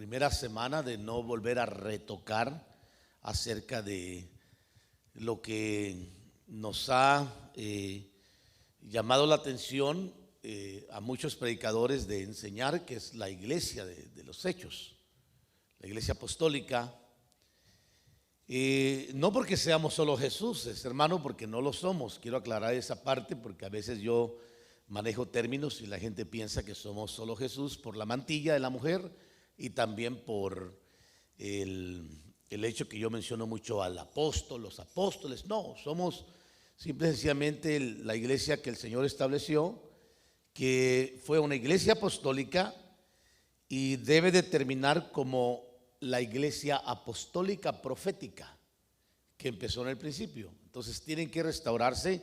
primera semana de no volver a retocar acerca de lo que nos ha llamado la atención a muchos predicadores de enseñar, que es la iglesia de los hechos, la iglesia apostólica. No porque seamos solo Jesús, hermano, porque no lo somos. Quiero aclarar esa parte porque a veces yo manejo términos y la gente piensa que somos solo Jesús por la mantilla de la mujer y también por el hecho que yo menciono mucho al apóstol, los apóstoles. No, somos simple y sencillamente la iglesia que el Señor estableció, que fue una iglesia apostólica y debe de terminar como la iglesia apostólica profética que empezó en el principio. Entonces tienen que restaurarse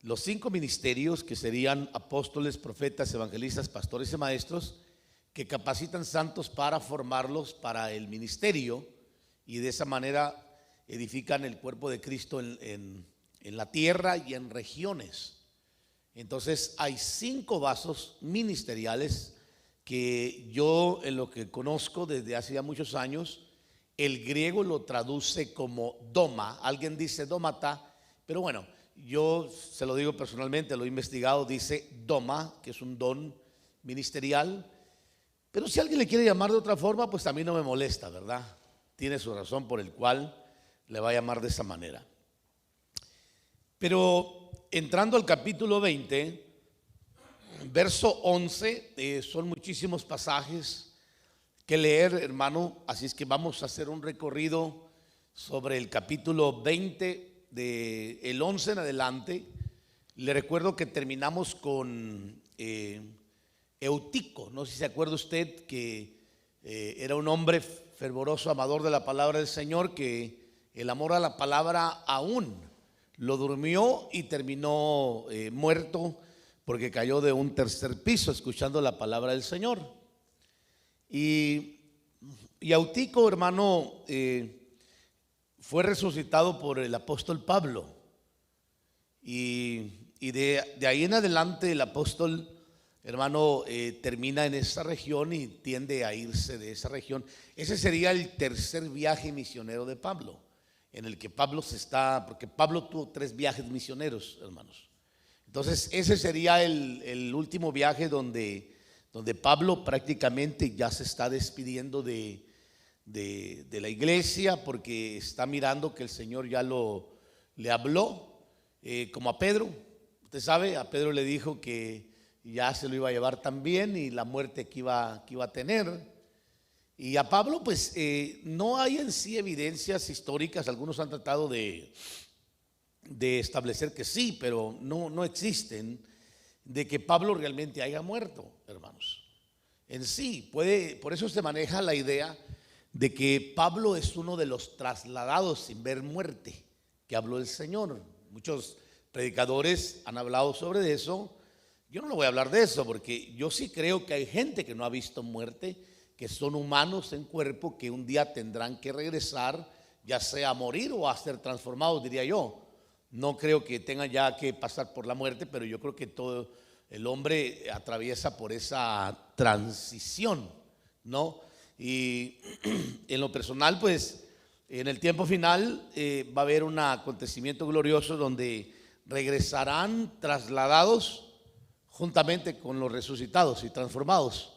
los 5 ministerios, que serían apóstoles, profetas, evangelistas, pastores y maestros, que capacitan santos para formarlos para el ministerio y de esa manera edifican el cuerpo de Cristo en la tierra y en regiones. Entonces hay 5 vasos ministeriales que yo, en lo que conozco desde hace ya muchos años, el griego lo traduce como doma. Alguien dice dómata, pero bueno, yo se lo digo personalmente, lo he investigado, dice doma, que es un don ministerial. Pero si alguien le quiere llamar de otra forma, pues a mí no me molesta, ¿verdad? Tiene su razón por el cual le va a llamar de esa manera. Pero entrando al capítulo 20, verso 11, son muchísimos pasajes que leer, hermano, así es que vamos a hacer un recorrido sobre el capítulo 20, del 11 en adelante. Le recuerdo que terminamos con Eutico, no sé si se acuerda usted que era un hombre fervoroso, amador de la palabra del Señor, que el amor a la palabra aún lo durmió y terminó muerto porque cayó de un tercer piso escuchando la palabra del Señor. Y Eutico, hermano, fue resucitado por el apóstol Pablo. Y de ahí en adelante el apóstol, hermano, termina en esa región y tiende a irse de esa región. Ese sería el tercer viaje misionero de Pablo, en el que Pablo porque Pablo tuvo 3 viajes misioneros, hermanos. Entonces ese sería el último viaje donde Pablo prácticamente ya se está despidiendo de la iglesia, porque está mirando que el Señor ya le habló, como a Pedro. Usted sabe, a Pedro le dijo que ya se lo iba a llevar también y la muerte que iba a tener. Y a Pablo pues no hay en sí evidencias históricas. Algunos han tratado de establecer que sí, pero no existen, de que Pablo realmente haya muerto, hermanos. En sí, por eso se maneja la idea de que Pablo es uno de los trasladados sin ver muerte que habló el Señor. Muchos predicadores han hablado sobre eso. Yo no le voy a hablar de eso porque yo sí creo que hay gente que no ha visto muerte, que son humanos en cuerpo, que un día tendrán que regresar, ya sea a morir o a ser transformados, diría yo. No creo que tengan ya que pasar por la muerte, pero yo creo que todo el hombre atraviesa por esa transición, ¿no? Y en lo personal, pues en el tiempo final va a haber un acontecimiento glorioso donde regresarán trasladados juntamente con los resucitados y transformados.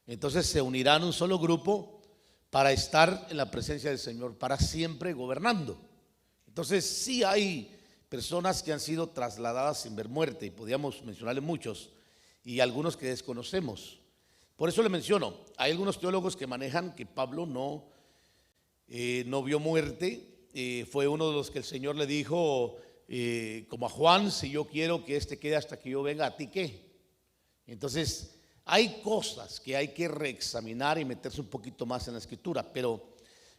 Entonces se unirán un solo grupo para estar en la presencia del Señor para siempre gobernando. Entonces sí hay personas que han sido trasladadas sin ver muerte, y podríamos mencionarle muchos y algunos que desconocemos. Por eso le menciono, hay algunos teólogos que manejan que Pablo no vio muerte. Fue uno de los que el Señor le dijo, como a Juan, si yo quiero que este quede hasta que yo venga, ¿a ti qué? Entonces hay cosas que hay que reexaminar y meterse un poquito más en la escritura. Pero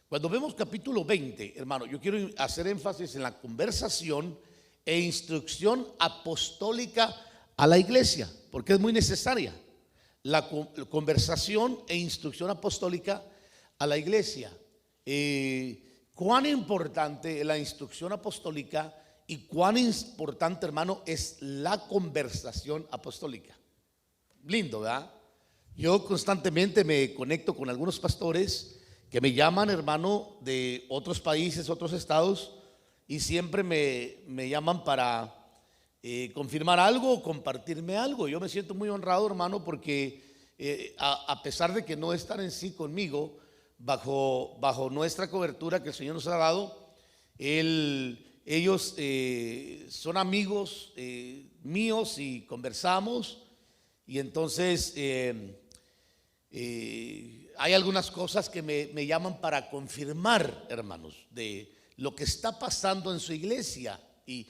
cuando vemos capítulo 20, hermano, yo quiero hacer énfasis en la conversación e instrucción apostólica a la iglesia, porque es muy necesaria la conversación e instrucción apostólica a la iglesia. Cuán importante es la instrucción apostólica y cuán importante, hermano, es la conversación apostólica. Lindo, ¿verdad? Yo constantemente me conecto con algunos pastores que me llaman, hermano, de otros países, otros estados, y siempre me llaman para confirmar algo o compartirme algo. Yo me siento muy honrado, hermano, porque a pesar de que no están en sí conmigo, bajo nuestra cobertura que el Señor nos ha dado, ellos son amigos míos y conversamos. Y entonces hay algunas cosas que me llaman para confirmar, hermanos, de lo que está pasando en su iglesia. Y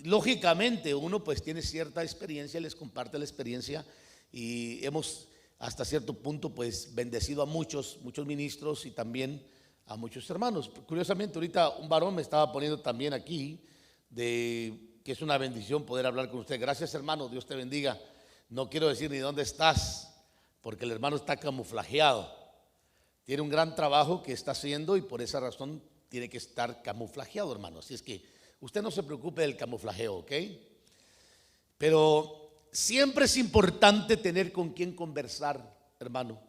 lógicamente uno pues tiene cierta experiencia, les comparte la experiencia, y hemos hasta cierto punto pues bendecido a muchos ministros y también a muchos hermanos. Curiosamente ahorita un varón me estaba poniendo también aquí de que es una bendición poder hablar con usted. Gracias, hermano, Dios te bendiga. No quiero decir ni dónde estás, porque el hermano está camuflajeado. Tiene un gran trabajo que está haciendo y por esa razón tiene que estar camuflajeado, hermano. Así es que usted no se preocupe del camuflajeo, ¿ok? Pero siempre es importante tener con quién conversar, hermano.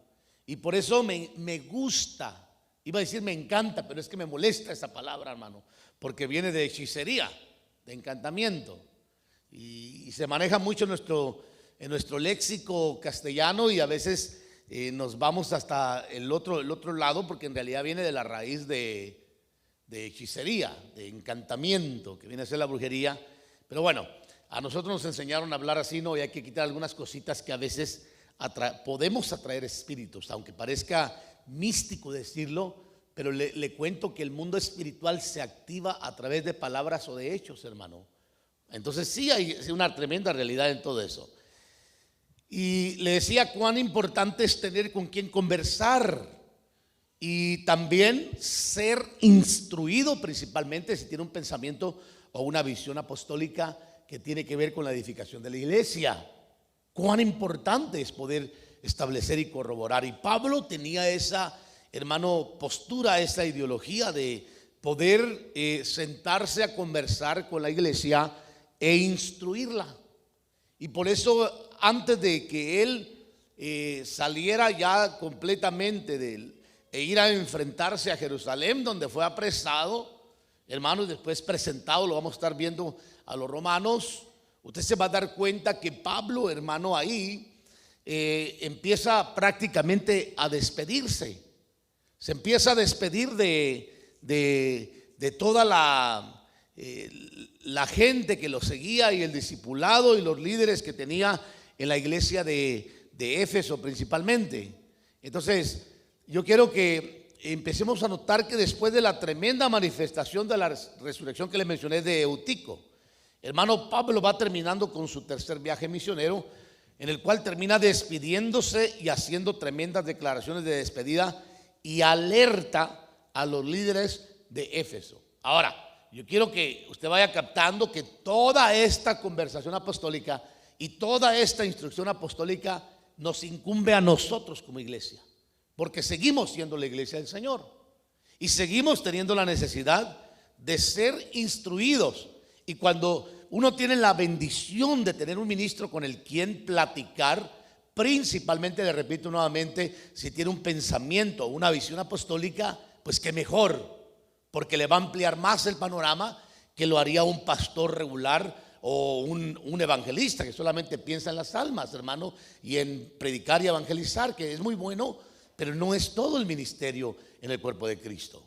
Y por eso me gusta, iba a decir me encanta, pero es que me molesta esa palabra, hermano, porque viene de hechicería, de encantamiento. Y se maneja mucho en nuestro léxico castellano, y a veces nos vamos hasta el otro lado, porque en realidad viene de la raíz de hechicería, de encantamiento, que viene a ser la brujería. Pero bueno, a nosotros nos enseñaron a hablar así, ¿no? Y hay que quitar algunas cositas que a veces podemos atraer espíritus, aunque parezca místico decirlo, pero le cuento que el mundo espiritual se activa a través de palabras o de hechos, hermano. Entonces sí hay una tremenda realidad en todo eso. Y le decía cuán importante es tener con quien conversar y también ser instruido, principalmente si tiene un pensamiento o una visión apostólica que tiene que ver con la edificación de la iglesia. Cuán importante es poder establecer y corroborar. Y Pablo tenía esa, hermano, postura, esa ideología de poder sentarse a conversar con la iglesia e instruirla. Y por eso, antes de que él saliera ya completamente e ir a enfrentarse a Jerusalén, donde fue apresado, hermano, y después presentado, lo vamos a estar viendo a los romanos, usted se va a dar cuenta que Pablo, hermano, ahí empieza prácticamente a despedirse. Se empieza a despedir de toda la gente que lo seguía y el discipulado y los líderes que tenía en la iglesia de Éfeso principalmente. Entonces, yo quiero que empecemos a notar que después de la tremenda manifestación de la resurrección que le mencioné de Eutico, hermano, Pablo va terminando con su tercer viaje misionero, en el cual termina despidiéndose y haciendo tremendas declaraciones de despedida y alerta a los líderes de Éfeso. Ahora, yo quiero que usted vaya captando que toda esta conversación apostólica y toda esta instrucción apostólica nos incumbe a nosotros como iglesia, porque seguimos siendo la iglesia del Señor y seguimos teniendo la necesidad de ser instruidos. Y cuando uno tiene la bendición de tener un ministro con el quien platicar, principalmente, le repito nuevamente, si tiene un pensamiento o una visión apostólica, pues qué mejor, porque le va a ampliar más el panorama que lo haría un pastor regular o un evangelista que solamente piensa en las almas, hermano, y en predicar y evangelizar, que es muy bueno, pero no es todo el ministerio en el cuerpo de Cristo.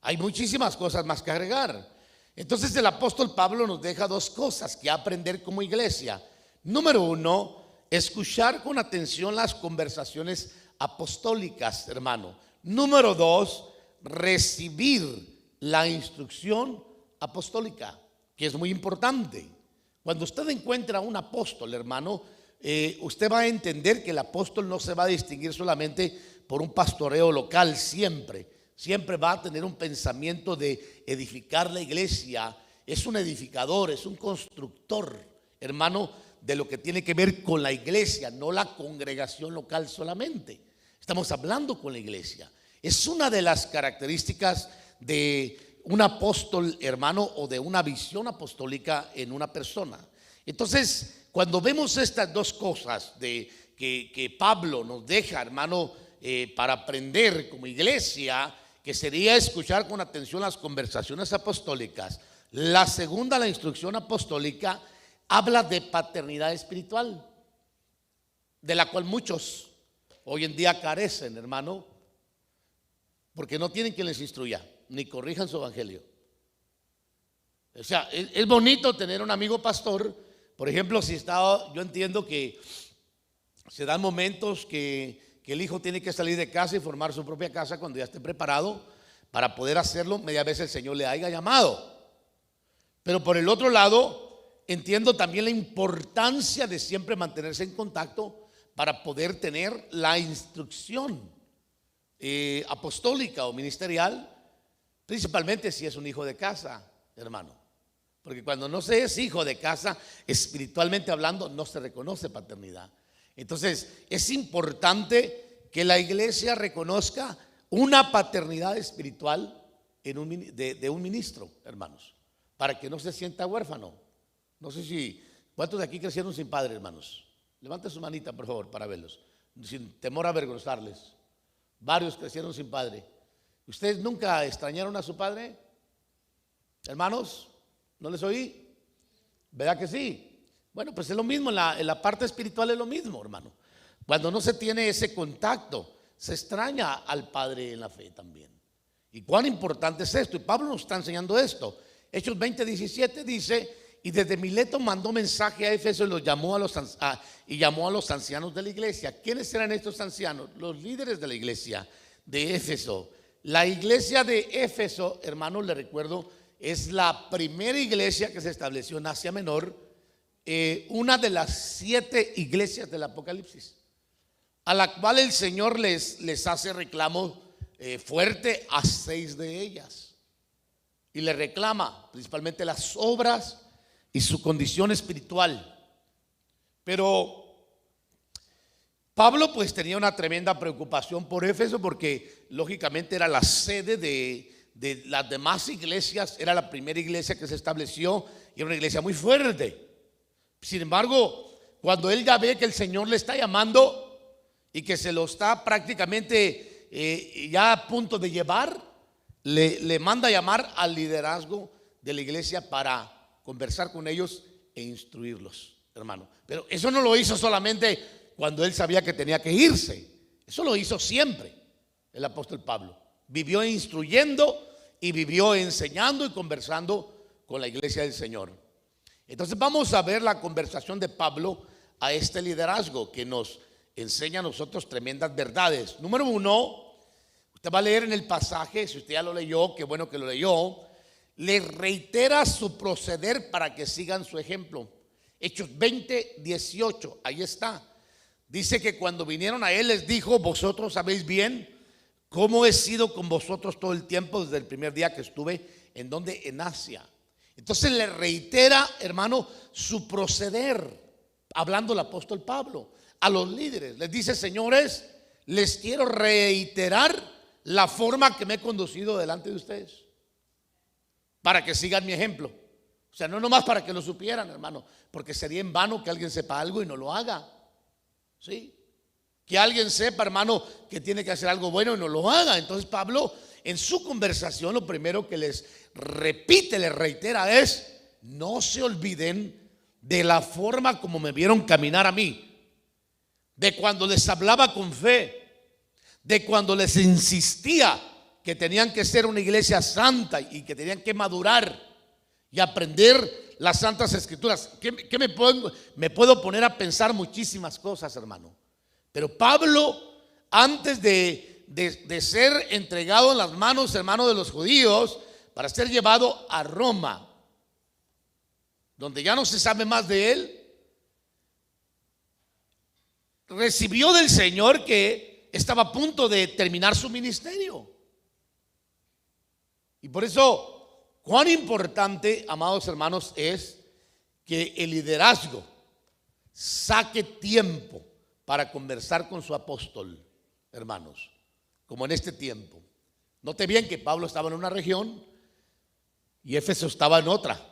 Hay muchísimas cosas más que agregar. Entonces el apóstol Pablo nos deja dos cosas que aprender como iglesia. Número uno, escuchar con atención las conversaciones apostólicas, hermano. Número dos, recibir la instrucción apostólica, que es muy importante. Cuando usted encuentra a un apóstol, hermano, usted va a entender que el apóstol no se va a distinguir solamente por un pastoreo local, siempre va a tener un pensamiento de edificar la iglesia. Es un edificador, es un constructor, hermano, de lo que tiene que ver con la iglesia, no la congregación local solamente. Estamos hablando con la iglesia. Es una de las características de un apóstol, hermano, o de una visión apostólica en una persona. Entonces, cuando vemos estas dos cosas, de que Pablo nos deja, hermano, para aprender como iglesia, que sería escuchar con atención las conversaciones apostólicas. La segunda, la instrucción apostólica, habla de paternidad espiritual, de la cual muchos hoy en día carecen, hermano, porque no tienen quien les instruya, ni corrijan su evangelio. O sea, es bonito tener un amigo pastor. Por ejemplo, yo entiendo que se dan momentos que el hijo tiene que salir de casa y formar su propia casa cuando ya esté preparado para poder hacerlo, media vez el Señor le haya llamado. Pero por el otro lado, entiendo también la importancia de siempre mantenerse en contacto para poder tener la instrucción apostólica o ministerial, principalmente si es un hijo de casa, hermano. Porque cuando no se es hijo de casa, espiritualmente hablando, no se reconoce paternidad. Entonces, es importante que la iglesia reconozca una paternidad espiritual de un ministro, hermanos, para que no se sienta huérfano. No sé si, ¿cuántos de aquí crecieron sin padre, hermanos? Levante su manita, por favor, para verlos, sin temor a avergonzarles. Varios crecieron sin padre. ¿Ustedes nunca extrañaron a su padre? Hermanos, ¿no les oí? ¿Verdad que sí? Bueno, pues es lo mismo, en la parte espiritual es lo mismo, hermano. Cuando no se tiene ese contacto, se extraña al Padre en la fe también. Y cuán importante es esto, y Pablo nos está enseñando esto. Hechos 20:17 dice: y desde Mileto mandó mensaje a Éfeso y llamó a los ancianos de la iglesia. ¿Quiénes eran estos ancianos? Los líderes de la iglesia de Éfeso. La iglesia de Éfeso, hermanos, le recuerdo, es la primera iglesia que se estableció en Asia Menor, una de las 7 iglesias del Apocalipsis, a la cual el Señor les hace reclamo fuerte a 6 de ellas, y le reclama principalmente las obras y su condición espiritual. Pero Pablo pues tenía una tremenda preocupación por Éfeso, porque lógicamente era la sede de las demás iglesias, era la primera iglesia que se estableció y era una iglesia muy fuerte. Sin embargo, cuando él ya ve que el Señor le está llamando y que se lo está prácticamente ya a punto de llevar, le manda llamar al liderazgo de la iglesia para conversar con ellos e instruirlos, hermano. Pero eso no lo hizo solamente cuando él sabía que tenía que irse, eso lo hizo siempre el apóstol Pablo. Vivió instruyendo y vivió enseñando y conversando con la iglesia del Señor. Entonces vamos a ver la conversación de Pablo a este liderazgo, que nos enseña a nosotros tremendas verdades. Número 1, usted va a leer en el pasaje, si usted ya lo leyó, qué bueno que lo leyó, le reitera su proceder para que sigan su ejemplo. Hechos 20:18, ahí está. Dice que cuando vinieron a él les dijo: vosotros sabéis bien cómo he sido con vosotros todo el tiempo desde el primer día que estuve en Asia. Entonces le reitera, hermano, su proceder, hablando el apóstol Pablo a los líderes. Les dice: señores, les quiero reiterar la forma que me he conducido delante de ustedes, para que sigan mi ejemplo. O sea, no nomás para que lo supieran, hermano, porque sería en vano que alguien sepa algo y no lo haga. ¿Sí? Que alguien sepa, hermano, que tiene que hacer algo bueno y no lo haga. Entonces Pablo, en su conversación, lo primero que les repite, les reitera es: no se olviden de la forma como me vieron caminar a mí, de cuando les hablaba con fe, de cuando les insistía que tenían que ser una iglesia santa y que tenían que madurar y aprender las santas escrituras. ¿Qué me puedo poner a pensar muchísimas cosas, hermano? Pero Pablo, antes de ser entregado en las manos, hermano, de los judíos, para ser llevado a Roma, donde ya no se sabe más de él, recibió del Señor que estaba a punto de terminar su ministerio. Y por eso, cuán importante, amados hermanos, es que el liderazgo saque tiempo para conversar con su apóstol, hermanos, como en este tiempo. Note bien que Pablo estaba en una región y Éfeso estaba en otra,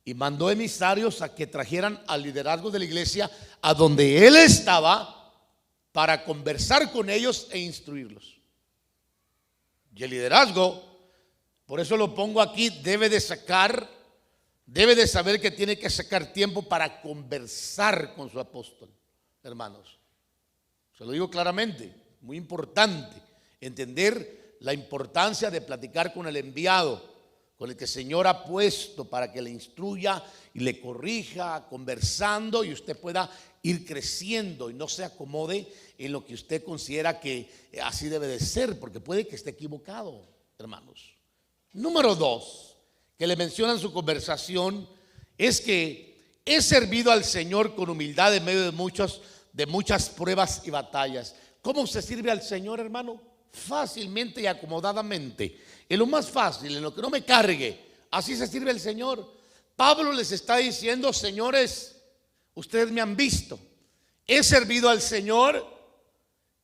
y mandó emisarios a que trajeran al liderazgo de la iglesia a donde él estaba, para conversar con ellos e instruirlos. Y el liderazgo, por eso lo pongo aquí, debe de saber que tiene que sacar tiempo para conversar con su apóstol, hermanos. Se lo digo claramente, muy importante entender la importancia de platicar con el enviado, con el que el Señor ha puesto para que le instruya y le corrija, conversando, y usted pueda ir creciendo y no se acomode en lo que usted considera que así debe de ser, porque puede que esté equivocado, hermanos. Número 2, que le menciona en su conversación, es que he servido al Señor con humildad en medio de muchas pruebas y batallas. ¿Cómo se sirve al Señor, hermano? Fácilmente y acomodadamente, en lo más fácil, en lo que no me cargue. Así se sirve el Señor. Pablo les está diciendo: señores, ustedes me han visto, he servido al Señor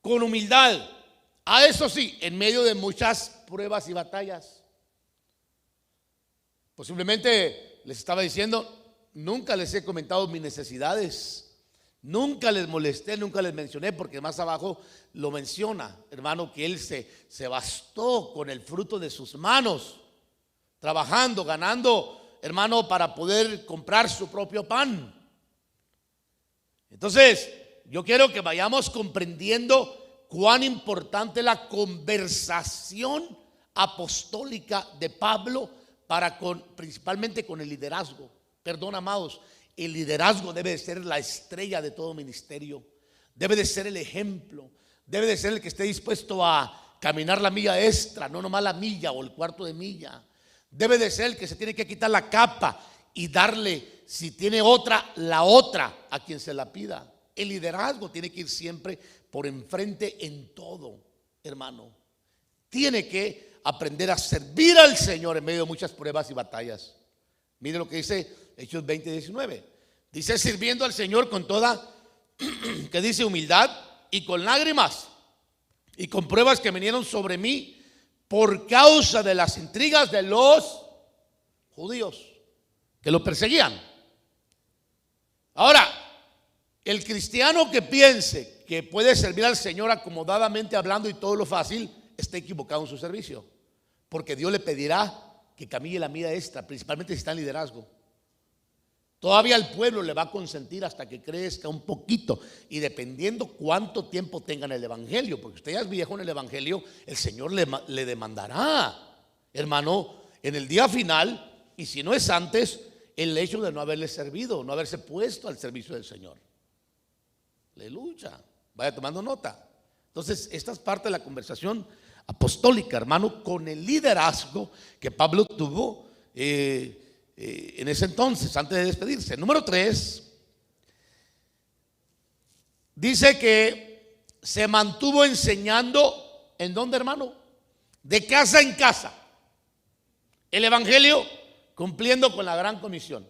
con humildad, a eso sí, en medio de muchas pruebas y batallas. Posiblemente les estaba diciendo: nunca les he comentado mis necesidades, nunca les molesté, nunca les mencioné, porque más abajo lo menciona, hermano, que él se bastó con el fruto de sus manos, trabajando, ganando, hermano, para poder comprar su propio pan. Entonces, yo quiero que vayamos comprendiendo cuán importante es la conversación apostólica de Pablo principalmente con el liderazgo. Perdón, amados, el liderazgo debe de ser la estrella de todo ministerio, debe de ser el ejemplo, debe de ser el que esté dispuesto a caminar la milla extra, no nomás la milla o el cuarto de milla. Debe de ser el que se tiene que quitar la capa y darle, si tiene otra, la otra a quien se la pida. El liderazgo tiene que ir siempre por enfrente en todo, hermano. Tiene que aprender a servir al Señor en medio de muchas pruebas y batallas. Mire lo que dice Hechos 20:19. Dice: sirviendo al Señor con toda, que dice, humildad y con lágrimas y con pruebas que vinieron sobre mí por causa de las intrigas de los judíos que lo perseguían. Ahora, el cristiano que piense que puede servir al Señor acomodadamente hablando y todo lo fácil, está equivocado en su servicio, porque Dios le pedirá que camine la milla extra, principalmente si está en liderazgo. Todavía el pueblo le va a consentir hasta que crezca un poquito, y dependiendo cuánto tiempo tenga en el evangelio, porque usted ya es viejo en el evangelio, el Señor le demandará, hermano, en el día final, y si no es antes, el hecho de no haberle servido, no haberse puesto al servicio del Señor. Aleluya. Vaya tomando nota. Entonces, esta es parte de la conversación apostólica, hermano, con el liderazgo que Pablo tuvo en ese entonces, antes de despedirse. Número 3, dice que se mantuvo enseñando. ¿En dónde, hermano? De casa en casa, el evangelio, cumpliendo con la gran comisión.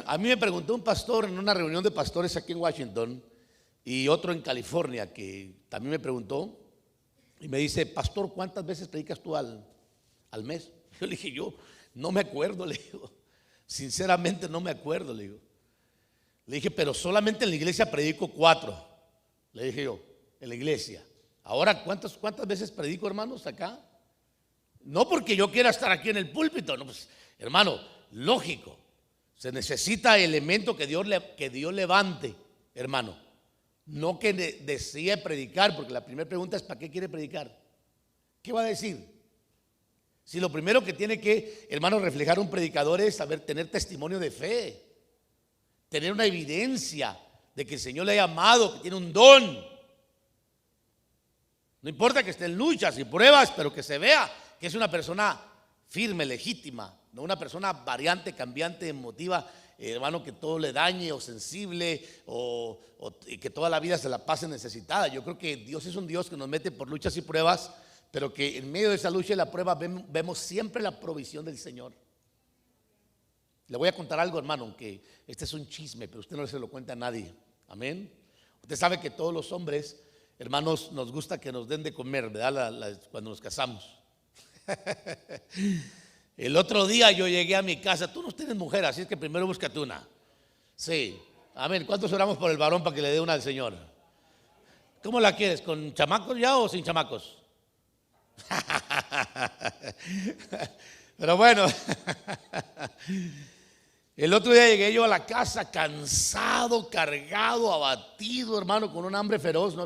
A mí me preguntó un pastor en una reunión de pastores aquí en Washington, y otro en California, que también me preguntó y me dice: pastor, ¿cuántas veces predicas tú al mes? Yo le dije: yo no me acuerdo, le digo, sinceramente no me acuerdo, le digo. Le dije: pero solamente en la iglesia predico 4, le dije yo, en la iglesia. Ahora, ¿cuántas veces predico, hermanos, acá? No porque yo quiera estar aquí en el púlpito, no, pues, hermano, lógico, se necesita elemento que Dios levante, hermano. No que desee predicar, porque la primera pregunta es: ¿para qué quiere predicar? ¿Qué va a decir? Si lo primero que tiene que, hermano, reflejar un predicador es tener testimonio de fe, tener una evidencia de que el Señor le ha llamado, que tiene un don. No importa que esté en luchas y pruebas, pero que se vea que es una persona firme, legítima, no una persona variante, cambiante, emotiva, hermano, que todo le dañe, o sensible, o que toda la vida se la pase necesitada. Yo creo que Dios es un Dios que nos mete por luchas y pruebas, pero que en medio de esa lucha y la prueba vemos siempre la provisión del Señor. Le voy a contar algo, hermano, aunque este es un chisme, pero usted no se lo cuenta a nadie. Amén. Usted sabe que todos los hombres, hermanos, nos gusta que nos den de comer, ¿verdad? Cuando nos casamos. El otro día yo llegué a mi casa. Tú no tienes mujer, así es que primero búscate una. Sí, amén. ¿Cuántos oramos por el varón para que le dé una al Señor? ¿Cómo la quieres? ¿Con chamacos ya o sin chamacos? Pero bueno, el otro día llegué yo a la casa cansado, cargado, abatido, hermano, con un hambre feroz. No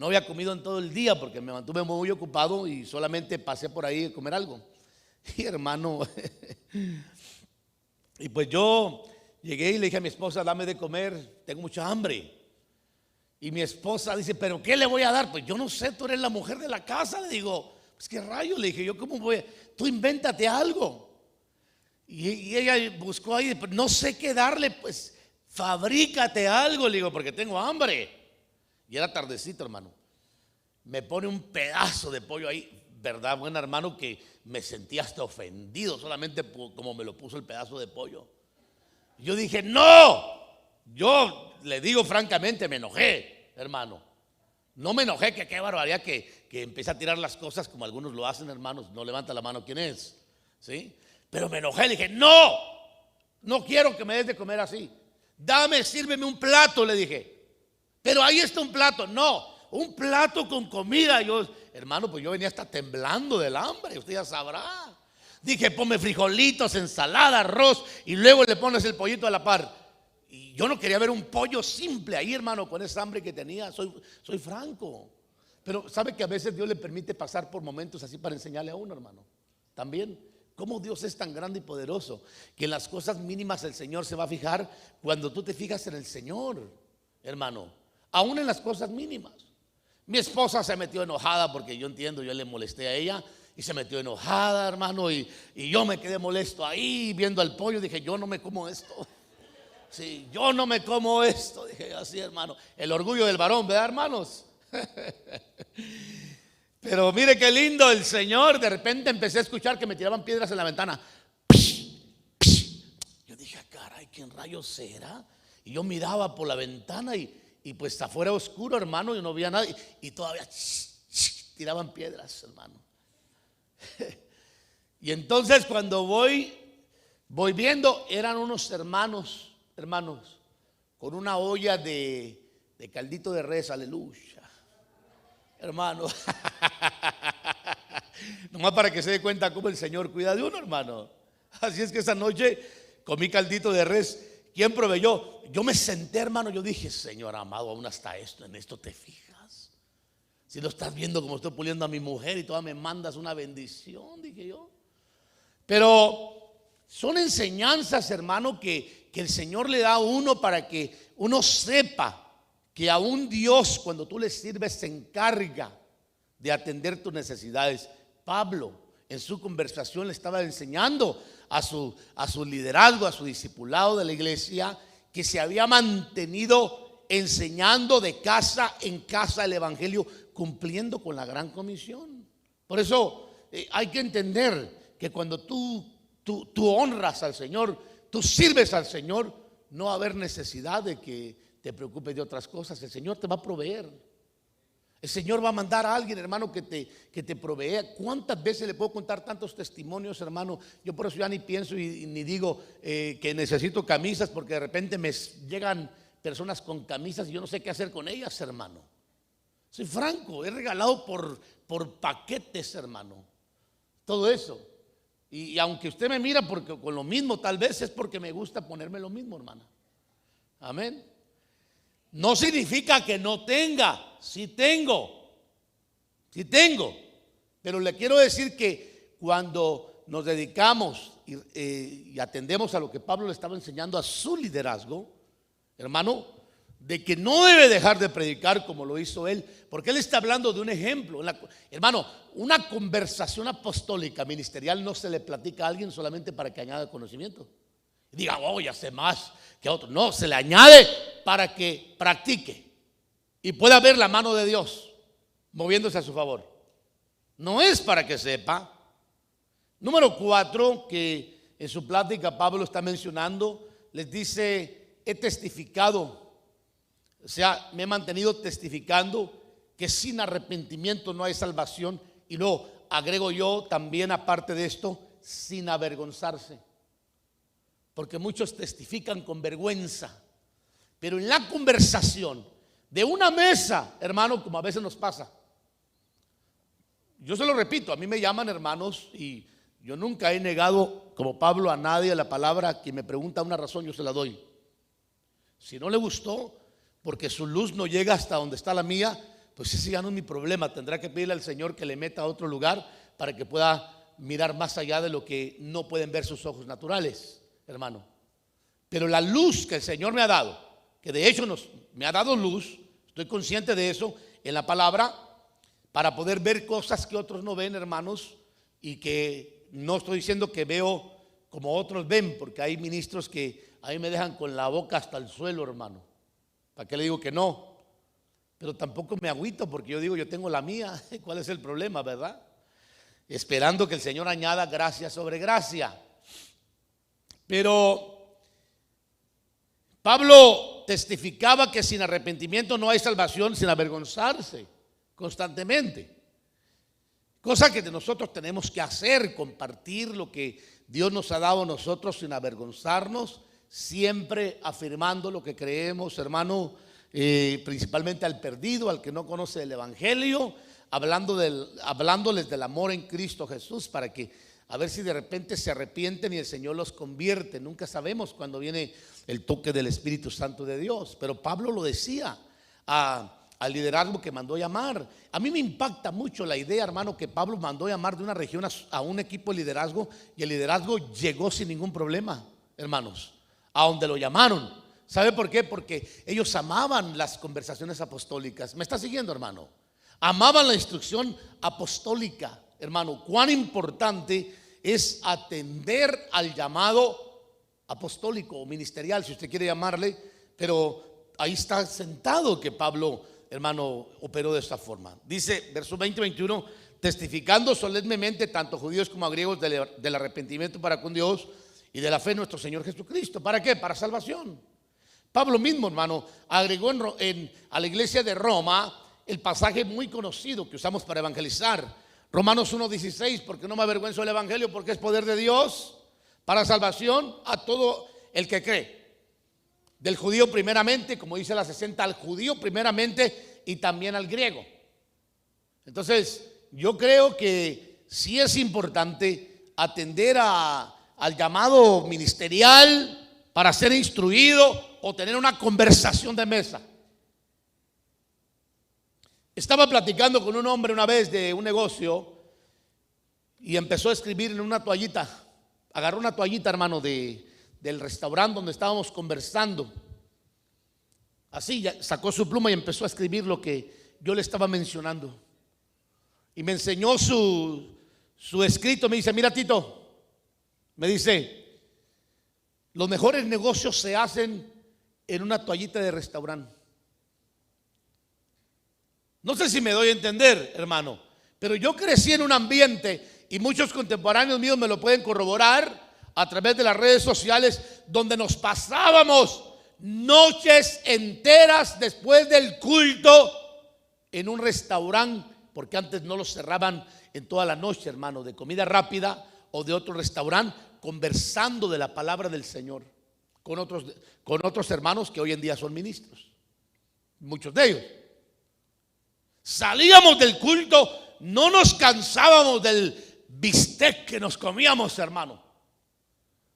había comido en todo el día porque me mantuve muy ocupado y solamente pasé por ahí a comer algo. Y hermano, y pues yo llegué y le dije a mi esposa, dame de comer, tengo mucha hambre. Y mi esposa dice, ¿pero qué le voy a dar? Pues yo no sé, tú eres la mujer de la casa. Le digo, pues qué rayos, le dije, yo cómo voy, tú invéntate algo. Y ella buscó ahí, pues no sé qué darle, pues fabrícate algo, le digo, porque tengo hambre. Y era tardecito, hermano. Me pone un pedazo de pollo ahí, ¿verdad, buen hermano? Que me sentí hasta ofendido solamente como me lo puso el pedazo de pollo. Yo dije, no, yo le digo francamente, me enojé, hermano. No me enojé, que qué barbaridad que empiece a tirar las cosas como algunos lo hacen, hermanos. No levanta la mano, ¿quién es? ¿Sí? Pero me enojé, le dije, no quiero que me des de comer así. Dame, sírveme un plato, le dije. Pero ahí está un plato. No, un plato con comida. Yo, hermano, pues yo venía hasta temblando del hambre, usted ya sabrá. Dije, ponme frijolitos, ensalada, arroz y luego le pones el pollito a la par. Y yo no quería ver un pollo simple ahí, hermano, con esa hambre que tenía. Soy franco. Pero sabe que a veces Dios le permite pasar por momentos así para enseñarle a uno, hermano. También, cómo Dios es tan grande y poderoso, que en las cosas mínimas el Señor se va a fijar cuando tú te fijas en el Señor, hermano. Aún en las cosas mínimas. Mi esposa se metió enojada porque yo entiendo, yo le molesté a ella. Y se metió enojada, hermano, y yo me quedé molesto ahí viendo al pollo. Dije, yo no me como esto. Sí, yo no me como esto. Dije, así, hermano. El orgullo del varón, ¿verdad, hermanos? Pero mire qué lindo el Señor. De repente empecé a escuchar que me tiraban piedras en la ventana. Yo dije, caray, ¿quién rayos será? Y yo miraba por la ventana y pues afuera oscuro, hermano, y no veía nada. Y todavía tiraban piedras, hermano. Y entonces cuando voy viendo, eran unos hermanos, con una olla de caldito de res, aleluya, hermano. Nomás para que se dé cuenta cómo el Señor cuida de uno, hermano. Así es que esa noche comí caldito de res. ¿Quién proveyó? Yo me senté, hermano, yo dije, Señor amado, aún hasta en esto te fijas. Si lo estás viendo como estoy puliendo a mi mujer y todavía me mandas una bendición, dije yo. Pero son enseñanzas, hermano, que el Señor le da a uno para que uno sepa que aún Dios, cuando tú le sirves, se encarga de atender tus necesidades. Pablo, en su conversación, le estaba enseñando a su liderazgo, a su discipulado de la iglesia, que se había mantenido enseñando de casa en casa el evangelio, cumpliendo con la gran comisión. Por eso hay que entender que cuando tú honras al Señor, tú sirves al Señor, no va a haber necesidad de que te preocupes de otras cosas. El Señor te va a proveer. El Señor va a mandar a alguien, hermano, que te provea. ¿Cuántas veces le puedo contar tantos testimonios, hermano? Yo por eso ya ni pienso y ni digo que necesito camisas, porque de repente me llegan personas con camisas y yo no sé qué hacer con ellas, hermano. Soy franco, he regalado por paquetes, hermano, todo eso. Y aunque usted me mira porque con lo mismo, tal vez es porque me gusta ponerme lo mismo, hermana. Amén. No significa que no tenga, sí tengo, pero le quiero decir que cuando nos dedicamos y atendemos a lo que Pablo le estaba enseñando a su liderazgo, hermano, de que no debe dejar de predicar como lo hizo él, porque él está hablando de un ejemplo. Hermano, una conversación apostólica ministerial no se le platica a alguien solamente para que añada conocimiento y diga, oh, ya sé más que a otro. No, se le añade para que practique y pueda ver la mano de Dios moviéndose a su favor. No es para que sepa. Número 4, que en su plática Pablo está mencionando, les dice, he testificado. O sea, me he mantenido testificando que sin arrepentimiento no hay salvación. Y luego agrego yo también, aparte de esto, sin avergonzarse. Porque muchos testifican con vergüenza. Pero en la conversación de una mesa, hermano, como a veces nos pasa. Yo se lo repito, a mí me llaman hermanos y yo nunca he negado, como Pablo, a nadie la palabra. Quien me pregunta una razón, yo se la doy. Si no le gustó, porque su luz no llega hasta donde está la mía, pues ese ya no es mi problema. Tendrá que pedirle al Señor que le meta a otro lugar para que pueda mirar más allá de lo que no pueden ver sus ojos naturales, hermano. Pero la luz que el Señor me ha dado, que de hecho me ha dado luz, estoy consciente de eso en la palabra, para poder ver cosas que otros no ven, hermanos, y que no estoy diciendo que veo como otros ven, porque hay ministros que a mí me dejan con la boca hasta el suelo, hermano. ¿Para qué le digo que no? Pero tampoco me agüito, porque yo digo, yo tengo la mía. ¿Cuál es el problema, verdad? Esperando que el Señor añada gracia sobre gracia. Pero Pablo testificaba que sin arrepentimiento no hay salvación, sin avergonzarse constantemente. Cosa que nosotros tenemos que hacer, compartir lo que Dios nos ha dado a nosotros sin avergonzarnos, siempre afirmando lo que creemos, hermano, principalmente al perdido, al que no conoce el evangelio, hablándoles del amor en Cristo Jesús, para que a ver si de repente se arrepienten y el Señor los convierte. Nunca sabemos cuándo viene el toque del Espíritu Santo de Dios, pero Pablo lo decía al liderazgo que mandó llamar. A mí me impacta mucho la idea, hermano, que Pablo mandó llamar de una región a un equipo de liderazgo, y el liderazgo llegó sin ningún problema, hermanos, a donde lo llamaron. ¿Sabe por qué? Porque ellos amaban las conversaciones apostólicas. ¿Me está siguiendo, hermano? Amaban la instrucción apostólica, hermano. Cuán importante es atender al llamado apostólico o ministerial, si usted quiere llamarle. Pero ahí está sentado que Pablo, hermano, operó de esta forma. Dice, verso 20-21, testificando solemnemente tanto judíos como griegos del arrepentimiento para con Dios y de la fe en nuestro Señor Jesucristo. ¿Para qué? Para salvación. Pablo mismo, hermano, agregó a la iglesia de Roma el pasaje muy conocido que usamos para evangelizar. Romanos 1:16, porque no me avergüenzo del evangelio, porque es poder de Dios para salvación a todo el que cree. Del judío primeramente, como dice la 60, al judío primeramente y también al griego. Entonces, yo creo que sí es importante atender al llamado ministerial para ser instruido o tener una conversación de mesa. Estaba platicando con un hombre una vez de un negocio y empezó a escribir en una toallita. Agarró una toallita, hermano, del restaurante donde estábamos conversando. Así, sacó su pluma y empezó a escribir lo que yo le estaba mencionando. Y me enseñó su escrito. Me dice, mira, Tito, me dice, los mejores negocios se hacen en una toallita de restaurante. No sé si me doy a entender, hermano, pero yo crecí en un ambiente, y muchos contemporáneos míos me lo pueden corroborar a través de las redes sociales, donde nos pasábamos noches enteras después del culto en un restaurante, porque antes no los cerraban en toda la noche, hermano, de comida rápida o de otro restaurante, conversando de la palabra del Señor con otros hermanos que hoy en día son ministros, muchos de ellos. Salíamos del culto, no nos cansábamos del bistec que nos comíamos, hermano.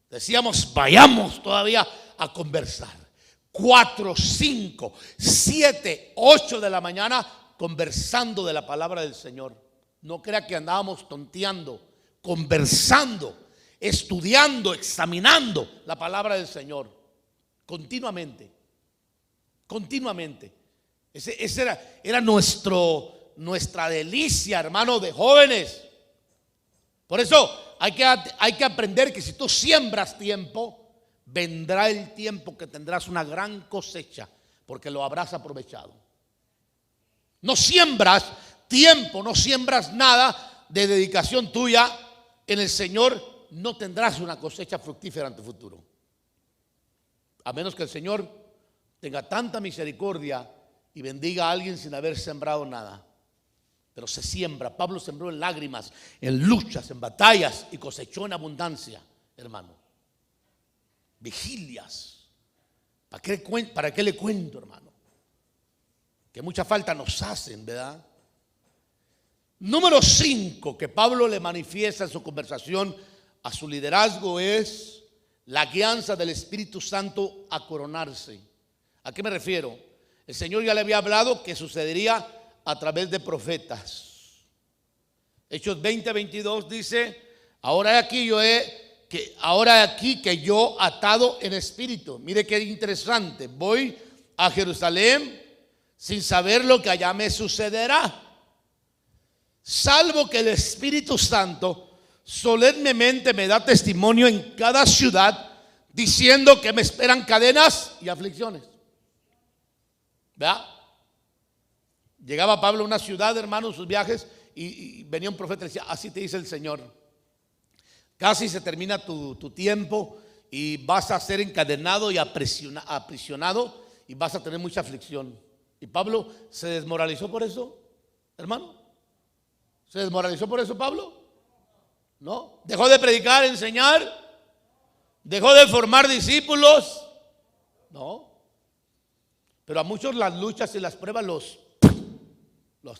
Decíamos, vayamos todavía a conversar. 4, 5, 7, 8 de la mañana conversando de la palabra del Señor. No crea que andábamos tonteando, conversando, estudiando, examinando la palabra del Señor continuamente. Esa era nuestra delicia, hermano, de jóvenes. Por eso hay que aprender que si tú siembras tiempo, vendrá el tiempo que tendrás una gran cosecha, porque lo habrás aprovechado. No siembras tiempo, no siembras nada de dedicación tuya en el Señor, no tendrás una cosecha fructífera en tu futuro. A menos que el Señor tenga tanta misericordia y bendiga a alguien sin haber sembrado nada. Pero se siembra. Pablo sembró en lágrimas, en luchas, en batallas, y cosechó en abundancia, hermano. Vigilias. ¿Para qué le cuento, hermano? que mucha falta nos hacen, ¿verdad? Número 5 que Pablo le manifiesta en su conversación a su liderazgo es la guianza del Espíritu Santo a coronarse. ¿A qué me refiero? El Señor ya le había hablado que sucedería a través de profetas. Hechos 20:22 dice: ahora aquí que yo atado en espíritu. Mire qué interesante. Voy a Jerusalén sin saber lo que allá me sucederá, salvo que el Espíritu Santo solemnemente me da testimonio en cada ciudad, diciendo que me esperan cadenas y aflicciones. ¿Verdad? Llegaba Pablo a una ciudad, hermano, sus viajes, y venía un profeta y decía: así te dice el Señor, casi se termina tu tiempo y vas a ser encadenado y aprisionado y vas a tener mucha aflicción. Y Pablo se desmoralizó por eso, hermano. ¿Se desmoralizó por eso Pablo? No. ¿Dejó de predicar, enseñar? ¿Dejó de formar discípulos? No. Pero a muchos las luchas y las pruebas los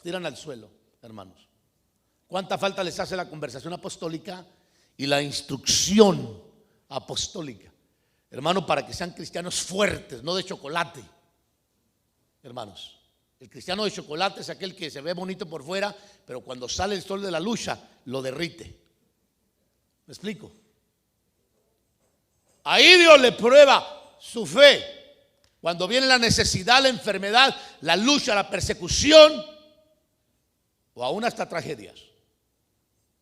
tiran al suelo, hermanos. ¿Cuánta falta les hace la conversación apostólica y la instrucción apostólica, hermano, para que sean cristianos fuertes, no de chocolate? Hermanos, el cristiano de chocolate es aquel que se ve bonito por fuera, pero cuando sale el sol de la lucha lo derrite. ¿Me explico? Ahí Dios le prueba su fe. Cuando viene la necesidad, la enfermedad, la lucha, la persecución, o aún hasta tragedias.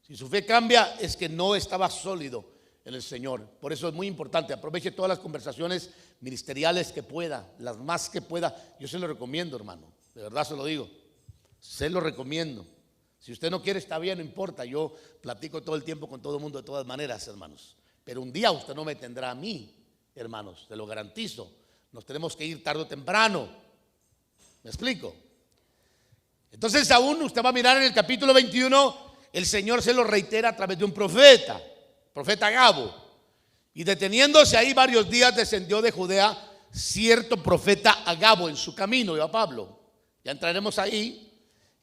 Si su fe cambia, es que no estaba sólido en el Señor. Por eso es muy importante, aproveche todas las conversaciones ministeriales que pueda, las más que pueda. Yo se lo recomiendo, hermano, de verdad se lo digo, se lo recomiendo. Si usted no quiere, está bien, no importa. Yo platico todo el tiempo con todo el mundo de todas maneras, hermanos. Pero un día usted no me tendrá a mí, hermanos, te lo garantizo. Nos tenemos que ir tarde o temprano. ¿Me explico? Entonces aún usted va a mirar en el capítulo 21, el Señor se lo reitera a través de un profeta Agabo. Y deteniéndose ahí varios días, descendió de Judea cierto profeta Agabo en su camino, iba Pablo. Ya entraremos ahí.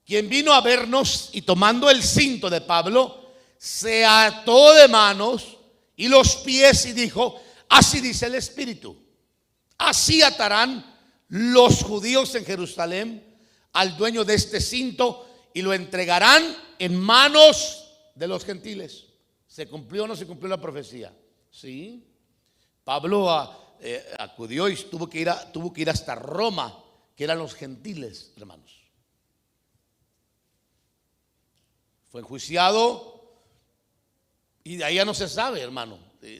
Quien vino a vernos y tomando el cinto de Pablo, se ató de manos y los pies y dijo: así dice el Espíritu, así atarán los judíos en Jerusalén al dueño de este cinto y lo entregarán en manos de los gentiles. ¿Se cumplió o no se cumplió la profecía? Sí. Pablo acudió y tuvo que ir hasta Roma, que eran los gentiles, hermanos. Fue enjuiciado y de ahí ya no se sabe, hermano,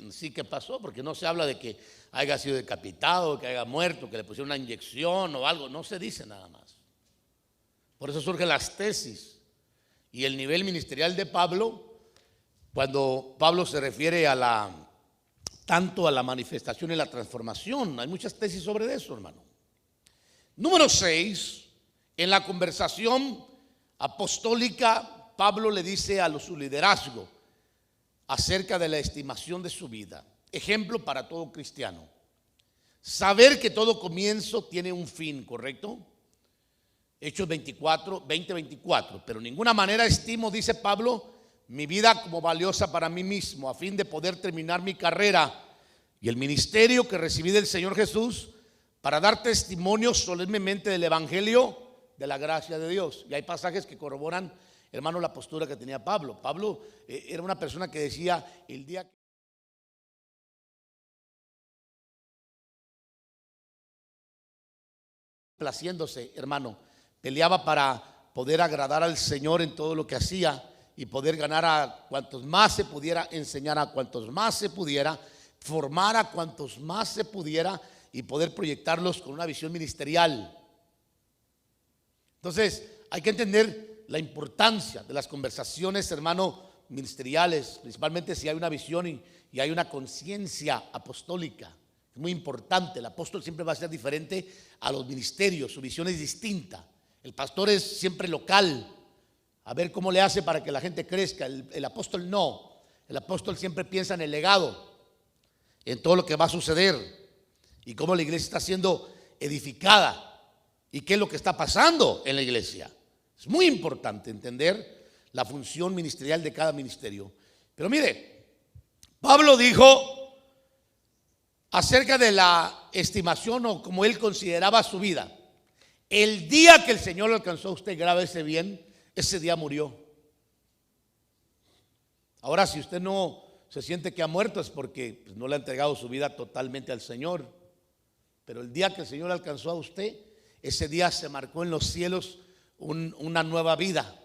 sí qué pasó, porque no se habla de que haya sido decapitado, que haya muerto, que le pusieron una inyección o algo, no se dice nada más. Por eso surgen las tesis y el nivel ministerial de Pablo, cuando Pablo se refiere tanto a la manifestación y la transformación. Hay muchas tesis sobre eso, hermano. Número 6, en la conversación apostólica, Pablo le dice a su liderazgo acerca de la estimación de su vida. Ejemplo para todo cristiano. Saber que todo comienzo tiene un fin, ¿correcto? Hechos 20:24. Pero en ninguna manera estimo, dice Pablo, mi vida como valiosa para mí mismo, a fin de poder terminar mi carrera y el ministerio que recibí del Señor Jesús, para dar testimonio solemnemente del Evangelio de la gracia de Dios. Y hay pasajes que corroboran, hermano, la postura que tenía Pablo. Pablo era una persona que decía: el día que placiéndose, hermano, peleaba para poder agradar al Señor en todo lo que hacía y poder ganar a cuantos más se pudiera, enseñar a cuantos más se pudiera, formar a cuantos más se pudiera y poder proyectarlos con una visión ministerial. Entonces hay que entender la importancia de las conversaciones, hermano, ministeriales, principalmente si hay una visión y hay una conciencia apostólica. Es muy importante. El apóstol siempre va a ser diferente a los ministerios, su visión es distinta. El pastor es siempre local, a ver cómo le hace para que la gente crezca. El apóstol no. El apóstol siempre piensa en el legado, en todo lo que va a suceder y cómo la iglesia está siendo edificada. y qué es lo que está pasando en la iglesia. Es muy importante entender la función ministerial de cada ministerio. Pero mire, Pablo dijo acerca de la estimación o como él consideraba su vida: el día que el Señor lo alcanzó a usted, grábese bien, ese día murió. Ahora, si usted no se siente que ha muerto, es porque no le ha entregado su vida totalmente al Señor. Pero el día que el Señor alcanzó a usted, ese día se marcó en los cielos una nueva vida,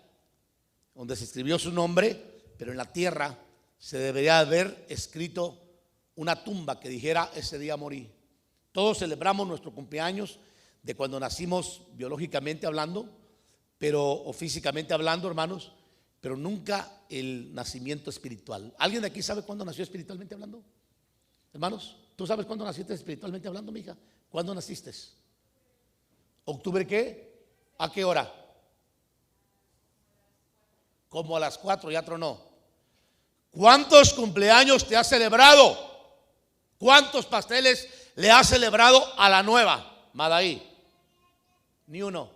donde se escribió su nombre, pero en la tierra se debería haber escrito una tumba que dijera: ese día morí. Todos celebramos nuestro cumpleaños de cuando nacimos biológicamente hablando, o físicamente hablando, hermanos, pero nunca el nacimiento espiritual. ¿Alguien de aquí sabe cuándo nació espiritualmente hablando? Hermanos, ¿tú sabes cuándo naciste espiritualmente hablando, mija? ¿Cuándo naciste? ¿Octubre qué? ¿A qué hora? Como a las 4, ya tronó. ¿Cuántos cumpleaños te has celebrado? ¿Cuántos pasteles le has celebrado a la nueva Madaí? Ni uno.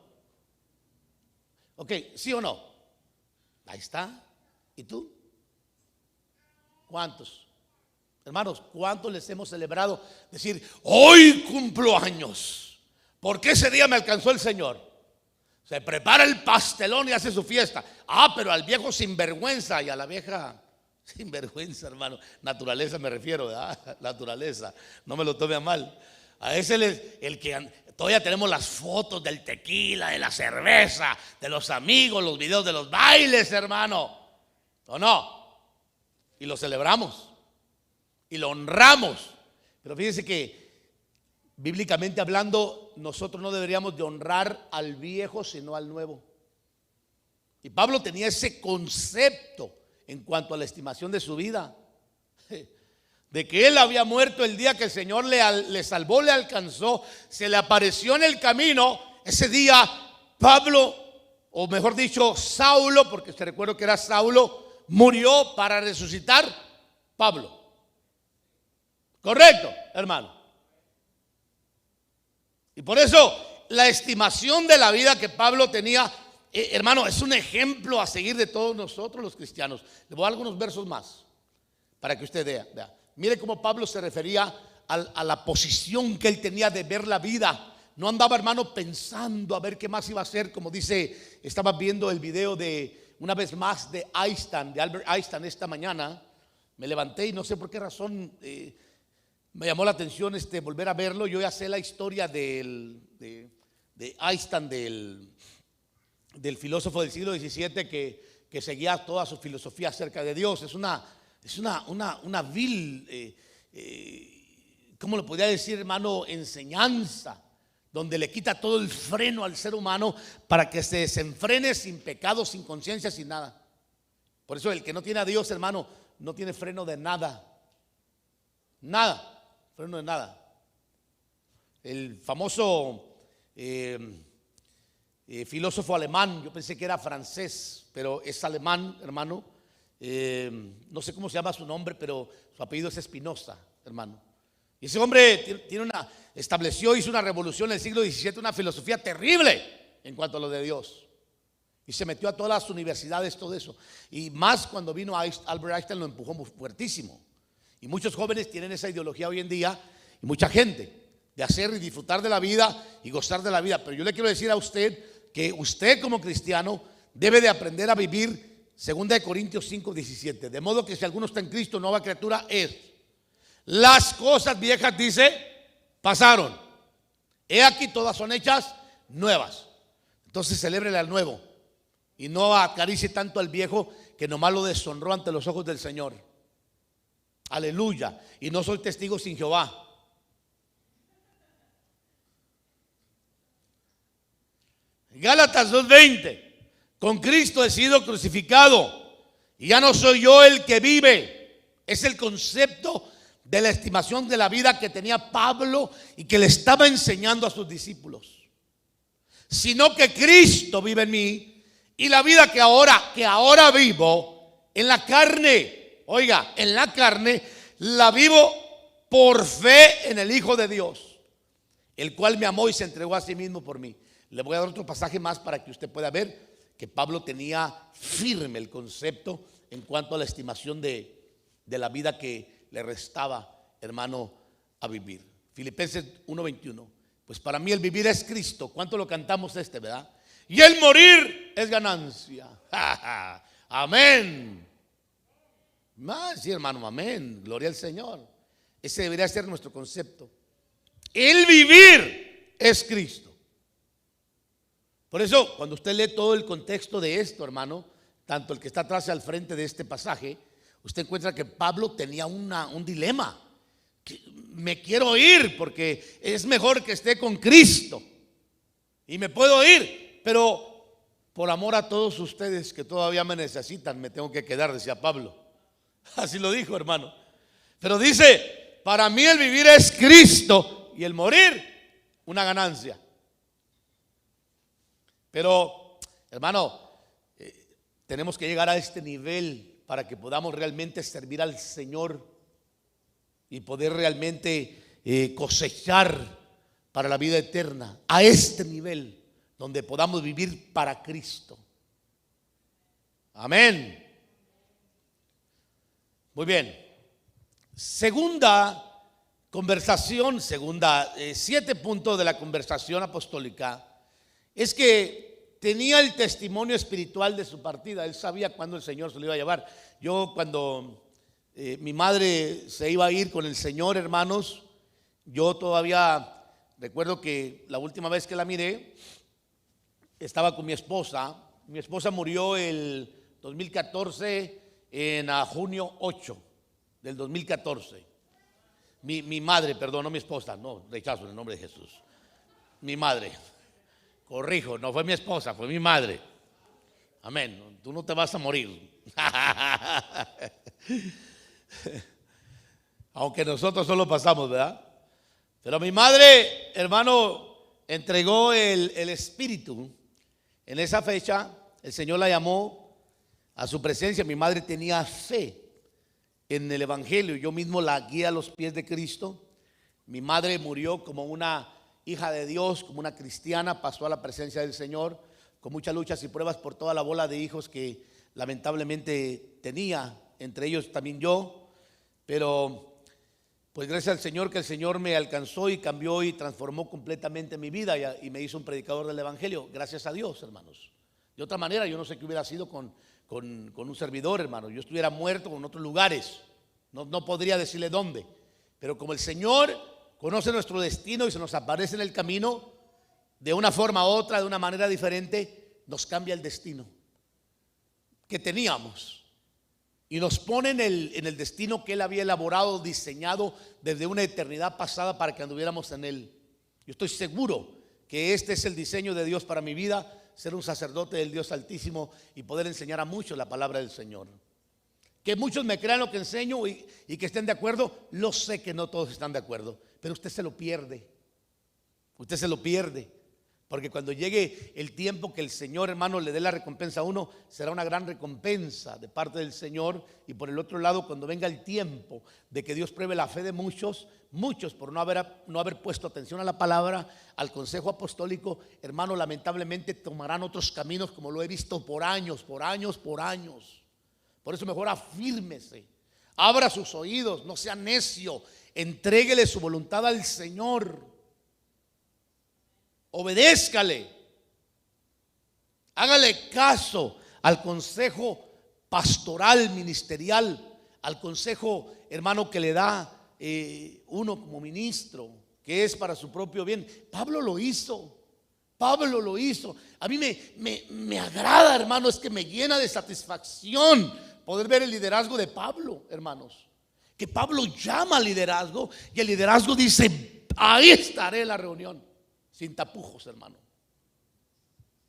Ok, ¿sí o no? Ahí está. ¿Y tú? ¿Cuántos? Hermanos, ¿cuántos les hemos celebrado? Decir: hoy cumplo años, porque ese día me alcanzó el Señor. Se prepara el pastelón y hace su fiesta. Pero al viejo sinvergüenza y a la vieja sinvergüenza, hermano, naturaleza me refiero, ¿verdad? Naturaleza, no me lo tome a mal. A ese el que todavía tenemos las fotos del tequila, de la cerveza, de los amigos, los videos de los bailes, hermano, ¿o no? Y lo celebramos y lo honramos. Pero fíjense que bíblicamente hablando, nosotros no deberíamos de honrar al viejo sino al nuevo. Y Pablo tenía ese concepto en cuanto a la estimación de su vida, de que él había muerto el día que el Señor le salvó, le alcanzó, se le apareció en el camino. Ese día Pablo, o mejor dicho Saulo, porque se recuerda que era Saulo, murió para resucitar Pablo. ¿Correcto, hermano? Y por eso la estimación de la vida que Pablo tenía, hermano, es un ejemplo a seguir de todos nosotros los cristianos. Le voy a dar algunos versos más para que usted vea. Mire cómo Pablo se refería a la posición que él tenía de ver la vida. No andaba, hermano, pensando a ver qué más iba a hacer. Como dice, estaba viendo el video de una vez más de Einstein, de Albert Einstein esta mañana. Me levanté y no sé por qué razón me llamó la atención volver a verlo. Yo ya sé la historia de Einstein, del filósofo del siglo XVII que seguía toda su filosofía acerca de Dios. Es una vil, ¿cómo lo podría decir, hermano? Enseñanza, donde le quita todo el freno al ser humano para que se desenfrene sin pecado, sin conciencia, sin nada. Por eso el que no tiene a Dios, hermano, no tiene freno de nada. Nada, freno de nada. El famoso filósofo alemán, yo pensé que era francés, pero es alemán, hermano. No sé cómo se llama su nombre, pero su apellido es Spinoza, hermano. Y ese hombre hizo una revolución en el siglo XVII, una filosofía terrible en cuanto a lo de Dios. Y se metió a todas las universidades, todo eso. Y más cuando vino Albert Einstein, lo empujó muy fuertísimo. Y muchos jóvenes tienen esa ideología hoy en día, y mucha gente, de hacer y disfrutar de la vida y gozar de la vida. Pero yo le quiero decir a usted que usted como cristiano debe de aprender a vivir 2 Corintios 5:17. De modo que si alguno está en Cristo, nueva criatura es. Las cosas viejas, dice, pasaron. He aquí, todas son hechas nuevas. Entonces celébrele al nuevo y no acaricie tanto al viejo, que nomás lo deshonró ante los ojos del Señor. Aleluya. Y no soy testigo sin Jehová. Gálatas 2:20. Con Cristo he sido crucificado y ya no soy yo el que vive. Es el concepto de la estimación de la vida que tenía Pablo y que le estaba enseñando a sus discípulos. Sino que Cristo vive en mí, y la vida que ahora vivo en la carne, oiga, en la carne la vivo por fe en el Hijo de Dios, el cual me amó y se entregó a sí mismo por mí. Le voy a dar otro pasaje más para que usted pueda ver que Pablo tenía firme el concepto en cuanto a la estimación de la vida que le restaba, hermano, a vivir. Filipenses 1:21. Pues para mí el vivir es Cristo. ¿Cuánto lo cantamos verdad? Y el morir es ganancia. Amén. Sí, hermano, amén. Gloria al Señor. Ese debería ser nuestro concepto. El vivir es Cristo. Por eso, cuando usted lee todo el contexto de esto, hermano, tanto el que está atrás y al frente de este pasaje, usted encuentra que Pablo tenía un dilema. Me quiero ir porque es mejor que esté con Cristo y me puedo ir, pero por amor a todos ustedes que todavía me necesitan, me tengo que quedar, decía Pablo. Así lo dijo, hermano. Pero dice, para mí el vivir es Cristo y el morir una ganancia. Pero, hermano, tenemos que llegar a este nivel para que podamos realmente servir al Señor y poder realmente cosechar para la vida eterna. A este nivel donde podamos vivir para Cristo. Amén. Muy bien. Segunda conversación, 7 puntos de la conversación apostólica. Es que tenía el testimonio espiritual de su partida. Él sabía cuándo el Señor se lo iba a llevar. Yo cuando mi madre se iba a ir con el Señor, hermanos, yo todavía recuerdo que la última vez que la miré estaba con mi esposa. Mi esposa murió el 2014 en junio 8 del 2014. Mi madre, perdón, no mi esposa, no, rechazo en el nombre de Jesús. Mi madre. Corrijo, no fue mi esposa, fue mi madre. Amén. Tú no te vas a morir. Aunque nosotros solo pasamos, ¿verdad? Pero mi madre, hermano, entregó el espíritu. En esa fecha, el Señor la llamó a su presencia. Mi madre tenía fe en el Evangelio. Yo mismo la guié a los pies de Cristo. Mi madre murió como una hija de Dios, como una cristiana, pasó a la presencia del Señor con muchas luchas y pruebas por toda la bola de hijos que lamentablemente tenía, entre ellos también yo. Pero pues gracias al Señor que el Señor me alcanzó y cambió y transformó completamente mi vida y me hizo un predicador del Evangelio. Gracias a Dios, hermanos. De otra manera yo no sé qué hubiera sido con un servidor, hermano. Yo estuviera muerto en otros lugares, no podría decirle dónde. Pero como el Señor conoce nuestro destino y se nos aparece en el camino de una forma u otra, de una manera diferente, nos cambia el destino que teníamos y nos pone en el destino que Él había elaborado, diseñado desde una eternidad pasada para que anduviéramos en Él. Yo estoy seguro que este es el diseño de Dios para mi vida, ser un sacerdote del Dios Altísimo y poder enseñar a muchos la palabra del Señor. Que muchos me crean lo que enseño y que estén de acuerdo, lo sé que no todos están de acuerdo, pero usted se lo pierde. Usted se lo pierde. Porque cuando llegue el tiempo que el Señor, hermano, le dé la recompensa a uno, será una gran recompensa de parte del Señor. Y por el otro lado, cuando venga el tiempo de que Dios pruebe la fe de muchos por no haber puesto atención a la palabra, al consejo apostólico, hermano, lamentablemente tomarán otros caminos, como lo he visto por años. Por eso mejor afírmese, abra sus oídos, no sea necio, entréguele su voluntad al Señor. Obedézcale, hágale caso al consejo pastoral, ministerial, al consejo, hermano, que le da uno como ministro, que es para su propio bien. Pablo lo hizo. A mí me agrada, hermano, es que me llena de satisfacción poder ver el liderazgo de Pablo, hermanos. Que Pablo llama al liderazgo y el liderazgo dice: ahí estaré en la reunión. Sin tapujos, hermano.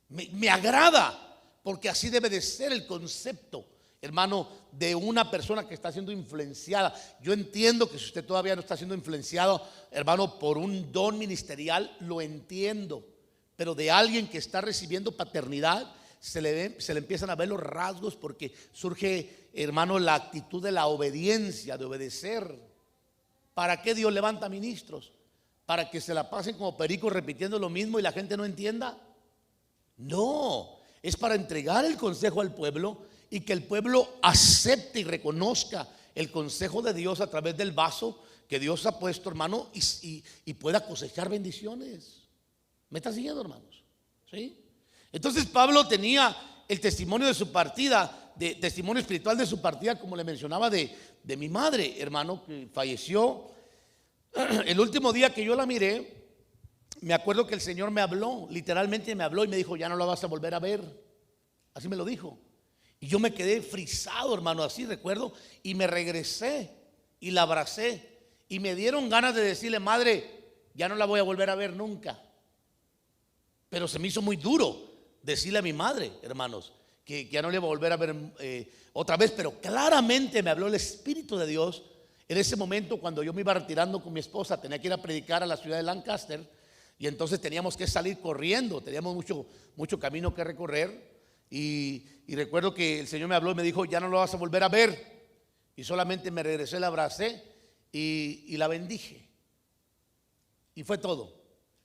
Me agrada, porque así debe de ser el concepto, hermano, de una persona que está siendo influenciada. Yo entiendo que si usted todavía no está siendo influenciado, hermano, por un don ministerial, lo entiendo. Pero de alguien que está recibiendo paternidad, se le empiezan a ver los rasgos, porque surge, hermano, la actitud de la obediencia, de obedecer. ¿Para qué Dios levanta ministros? ¿Para que se la pasen como pericos repitiendo lo mismo y la gente no entienda? No, es para entregar el consejo al pueblo y que el pueblo acepte y reconozca el consejo de Dios a través del vaso que Dios ha puesto, hermano, y pueda cosechar bendiciones. ¿Me está siguiendo, hermanos? ¿Sí? Entonces Pablo tenía el testimonio de su partida, testimonio espiritual de su partida, como le mencionaba, de mi madre, hermano, que falleció. El último día que yo la miré, me acuerdo que el Señor me habló, literalmente me habló y me dijo: ya no la vas a volver a ver. Así me lo dijo. Y yo me quedé frisado, hermano, así recuerdo, y me regresé y la abracé y me dieron ganas de decirle: madre, ya no la voy a volver a ver nunca. Pero se me hizo muy duro decirle a mi madre, hermanos, que ya no le iba a volver a ver otra vez. Pero claramente me habló el Espíritu de Dios en ese momento, cuando yo me iba retirando con mi esposa. Tenía que ir a predicar a la ciudad de Lancaster y entonces teníamos que salir corriendo, teníamos mucho camino que recorrer. Y recuerdo que el Señor me habló y me dijo: ya no lo vas a volver a ver. Y solamente me regresé, la abracé y la bendije. Y fue todo.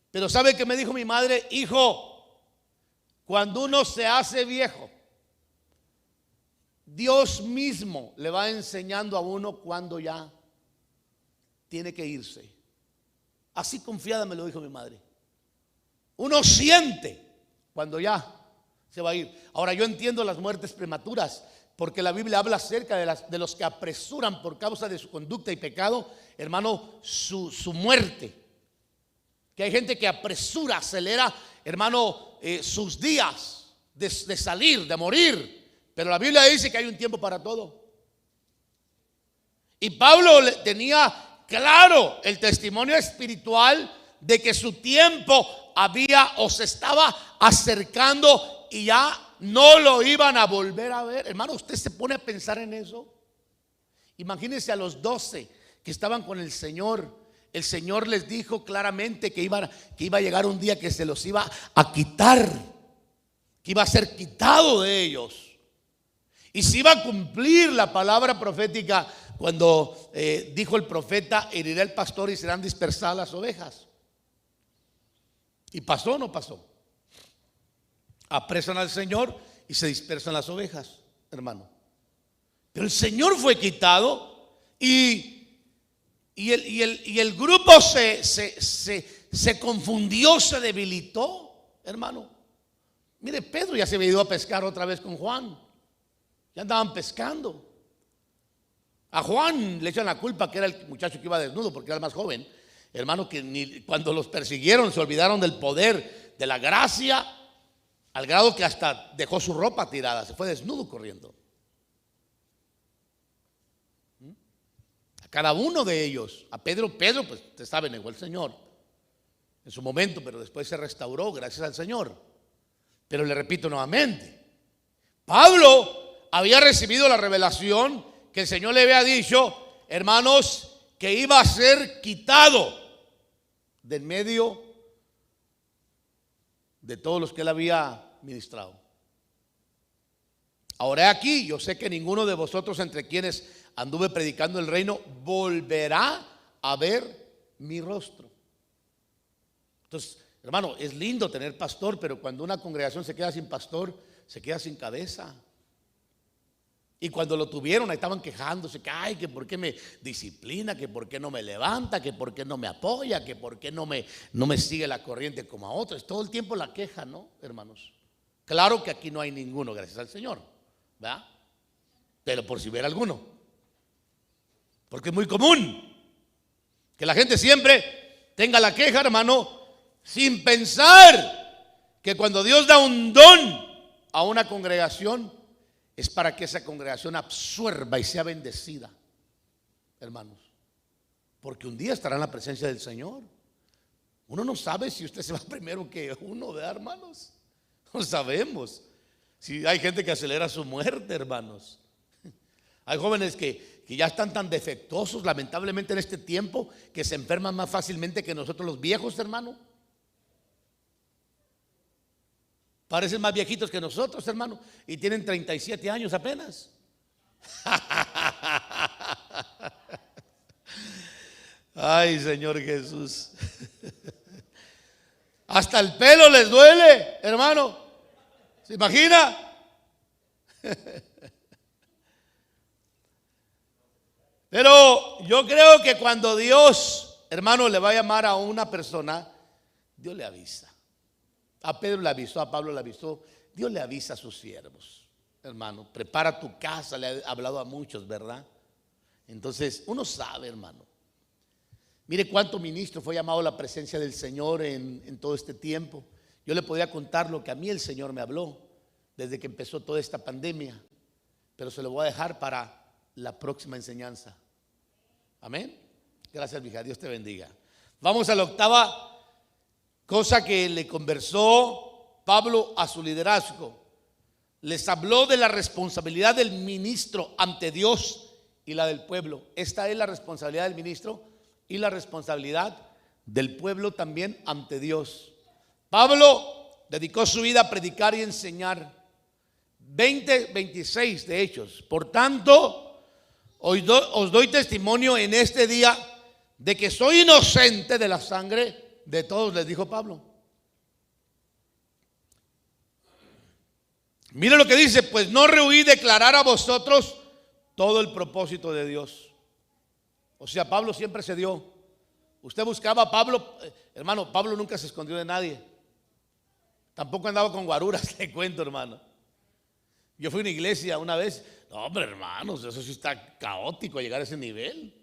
Pero ¿sabe qué me dijo mi madre? Hijo, cuando uno se hace viejo, Dios mismo le va enseñando a uno cuando ya tiene que irse. Así confiada me lo dijo mi madre. Uno siente cuando ya se va a ir. Ahora, yo entiendo las muertes prematuras, porque la Biblia habla acerca de los que apresuran por causa de su conducta y pecado, hermano, su muerte. Que hay gente que apresura, acelera, hermano, sus días de salir, de morir. Pero la Biblia dice que hay un tiempo para todo. Y Pablo tenía claro el testimonio espiritual de que su tiempo había o se estaba acercando y ya no lo iban a volver a ver. Hermano, usted se pone a pensar en eso. Imagínense a los 12 que estaban con el Señor. El Señor les dijo claramente que iba a llegar un día que se los iba a quitar, que iba a ser quitado de ellos. Y se iba a cumplir la palabra profética cuando dijo el profeta: herirá el pastor y serán dispersadas las ovejas. ¿Y pasó o no pasó? Apresan al Señor y se dispersan las ovejas, hermano. Pero el Señor fue quitado y el grupo se confundió, se debilitó, hermano. Mire, Pedro ya se había ido a pescar otra vez con Juan. Ya andaban pescando. A Juan le echan la culpa que era el muchacho que iba desnudo porque era el más joven. Hermano, que cuando los persiguieron se olvidaron del poder, de la gracia, al grado que hasta dejó su ropa tirada, se fue desnudo corriendo. A cada uno de ellos, a Pedro, pues ustedes saben, negó el Señor en su momento, pero después se restauró gracias al Señor. Pero le repito nuevamente, Pablo había recibido la revelación que el Señor le había dicho, hermanos, que iba a ser quitado de en medio de todos los que él había ministrado. Ahora aquí, yo sé que ninguno de vosotros entre quienes anduve predicando el reino volverá a ver mi rostro. Entonces, hermano, es lindo tener pastor, pero cuando una congregación se queda sin pastor, se queda sin cabeza. Y cuando lo tuvieron, ahí estaban quejándose, que ay, que por qué me disciplina, que por qué no me levanta, que por qué no me apoya, que por qué no me sigue la corriente como a otros. Todo el tiempo la queja, ¿no, hermanos? Claro que aquí no hay ninguno, gracias al Señor, ¿verdad? Pero por si hubiera alguno, porque es muy común que la gente siempre tenga la queja, hermano, sin pensar que cuando Dios da un don a una congregación, es para que esa congregación absorba y sea bendecida, hermanos. Porque un día estará en la presencia del Señor. Uno no sabe si usted se va primero que uno, ¿verdad, hermanos? No sabemos. Si hay gente que acelera su muerte, hermanos. Hay jóvenes que ya están tan defectuosos, lamentablemente, en este tiempo, que se enferman más fácilmente que nosotros los viejos, hermano. Parecen más viejitos que nosotros, hermano, y tienen 37 años apenas. Ay, Señor Jesús. Hasta el pelo les duele, hermano. ¿Se imagina? Pero yo creo que cuando Dios, hermano, le va a llamar a una persona, Dios le avisa. A Pedro le avisó, a Pablo le avisó. Dios le avisa a sus siervos. Hermano, prepara tu casa, le ha hablado a muchos, ¿verdad? Entonces, uno sabe, hermano. Mire cuánto ministro fue llamado a la presencia del Señor en todo este tiempo. Yo le podía contar lo que a mí el Señor me habló desde que empezó toda esta pandemia, pero se lo voy a dejar para la próxima enseñanza. Amén. Gracias, mija. Dios te bendiga. Vamos a la octava cosa que le conversó Pablo a su liderazgo. Les habló de la responsabilidad del ministro ante Dios y la del pueblo. Esta es la responsabilidad del ministro y la responsabilidad del pueblo también ante Dios. Pablo dedicó su vida a predicar y enseñar. 26 de Hechos. Por tanto, os doy testimonio en este día de que soy inocente de la sangre de todos, les dijo Pablo. Mire lo que dice: pues no rehuí declarar a vosotros todo el propósito de Dios. O sea, Pablo siempre se dio. Usted buscaba a Pablo, hermano, Pablo nunca se escondió de nadie. Tampoco andaba con guaruras, te cuento, hermano. Yo fui a una iglesia una vez. No, hombre, hermanos, eso sí está caótico llegar a ese nivel.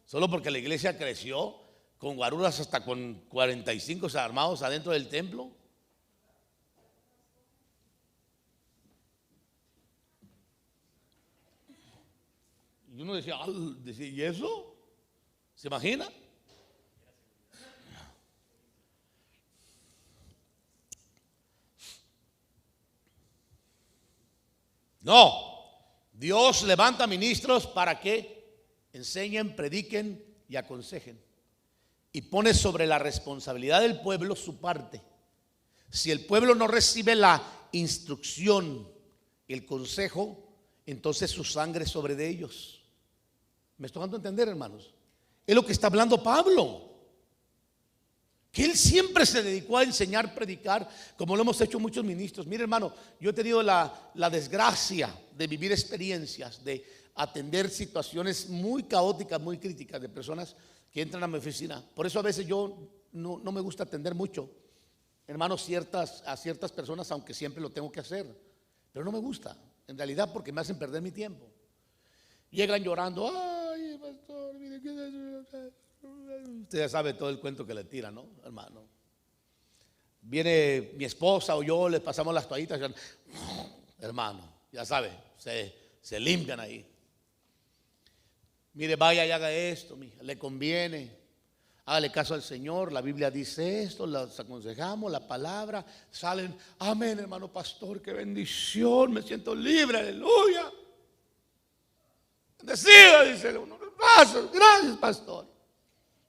Solo porque la iglesia creció con guaruras hasta con 45 armados adentro del templo. Y uno decía, ¿y eso? ¿Se imagina? No, Dios levanta ministros para que enseñen, prediquen y aconsejen. Y pone sobre la responsabilidad del pueblo su parte. Si el pueblo no recibe la instrucción, el consejo, entonces su sangre es sobre de ellos. ¿Me estoy dando a entender, hermanos? Es lo que está hablando Pablo. Que él siempre se dedicó a enseñar, predicar, como lo hemos hecho muchos ministros. Mire, hermano, yo he tenido la desgracia de vivir experiencias, de atender situaciones muy caóticas, muy críticas de personas que entran a mi oficina. Por eso a veces yo no me gusta atender mucho, hermano, a ciertas personas, aunque siempre lo tengo que hacer. Pero no me gusta, en realidad, porque me hacen perder mi tiempo. Llegan llorando, ay, pastor, mire qué es eso. Usted ya sabe todo el cuento que le tira, ¿no, hermano? Viene mi esposa o yo, le pasamos las toallitas, hermano, ya sabe, se limpian ahí. Mire, vaya y haga esto, mija, le conviene. Hágale caso al Señor, la Biblia dice esto, los aconsejamos, la palabra, salen, amén, hermano pastor, qué bendición, me siento libre, aleluya. Bendecido, dice uno, gracias pastor.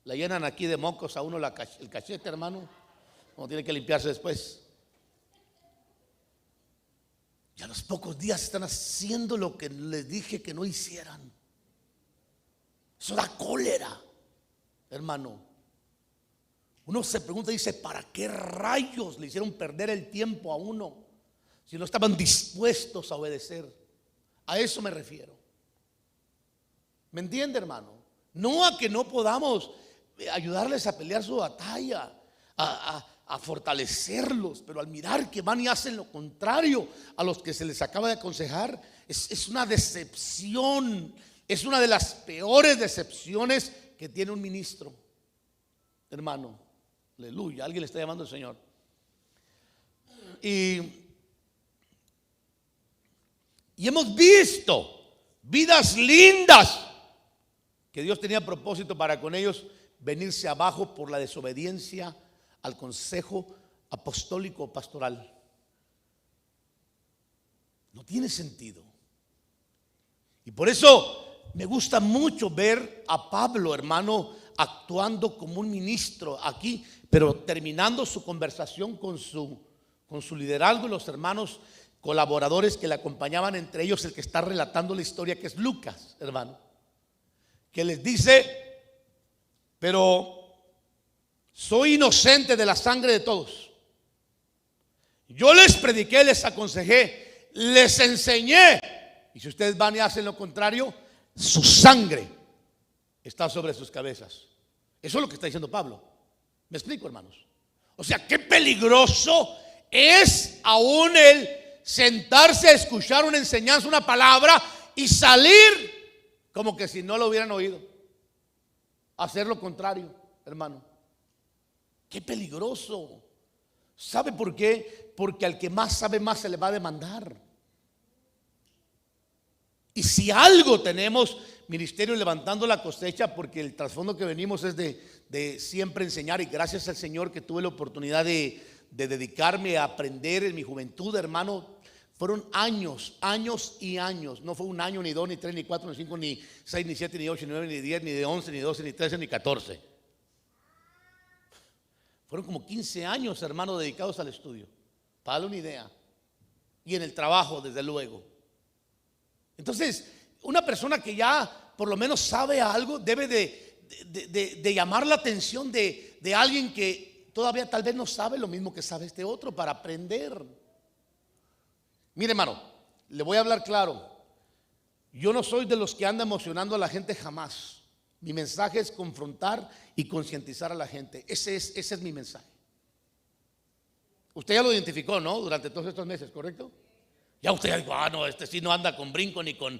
Le llenan aquí de mocos a uno el cachete, hermano. Uno tiene que limpiarse después. Y a los pocos días están haciendo lo que les dije que no hicieran. Eso da cólera, hermano. Uno se pregunta y dice, ¿para qué rayos le hicieron perder el tiempo a uno si no estaban dispuestos a obedecer? A eso me refiero. ¿Me entiende, hermano? No a que no podamos ayudarles a pelear su batalla, a fortalecerlos, pero al mirar que van y hacen lo contrario a los que se les acaba de aconsejar, es una decepción, es una de las peores decepciones que tiene un ministro, hermano. Aleluya, alguien le está llamando al Señor. Y hemos visto vidas lindas que Dios tenía propósito para con ellos, venirse abajo por la desobediencia al consejo apostólico pastoral. No tiene sentido. Y por eso me gusta mucho ver a Pablo, hermano, actuando como un ministro aquí, pero terminando su conversación con su liderazgo y los hermanos colaboradores que le acompañaban, entre ellos el que está relatando la historia, que es Lucas, hermano, que les dice, pero soy inocente de la sangre de todos. Yo les prediqué, les aconsejé, les enseñé. Y si ustedes van y hacen lo contrario, su sangre está sobre sus cabezas. Eso es lo que está diciendo Pablo. ¿Me explico, hermanos? O sea, qué peligroso es aún el sentarse a escuchar una enseñanza, una palabra y salir como que si no lo hubieran oído. Hacer lo contrario, hermano. Qué peligroso. ¿Sabe por qué? Porque al que más sabe, más se le va a demandar. Y si algo tenemos, ministerio levantando la cosecha, porque el trasfondo que venimos es de siempre enseñar, y gracias al Señor que tuve la oportunidad de dedicarme a aprender en mi juventud, hermano. Fueron años, años y años. No fue un año, ni dos, ni tres, ni cuatro, ni cinco, ni seis, ni siete, ni ocho, ni nueve, ni 10, ni de 11, ni 12, ni 13, ni 14. Fueron como 15 años, hermano, dedicados al estudio. Para darle una idea. Y en el trabajo, desde luego. Entonces, una persona que ya por lo menos sabe algo debe de llamar la atención de alguien que todavía tal vez no sabe lo mismo que sabe este otro, para aprender. Mire, hermano, le voy a hablar claro. Yo no soy de los que anda emocionando a la gente jamás. Mi mensaje es confrontar y concientizar a la gente. Ese es mi mensaje. Usted ya lo identificó, ¿no? Durante todos estos meses, ¿correcto? Ya usted ya dijo, no, este sí no anda con brinco, ni con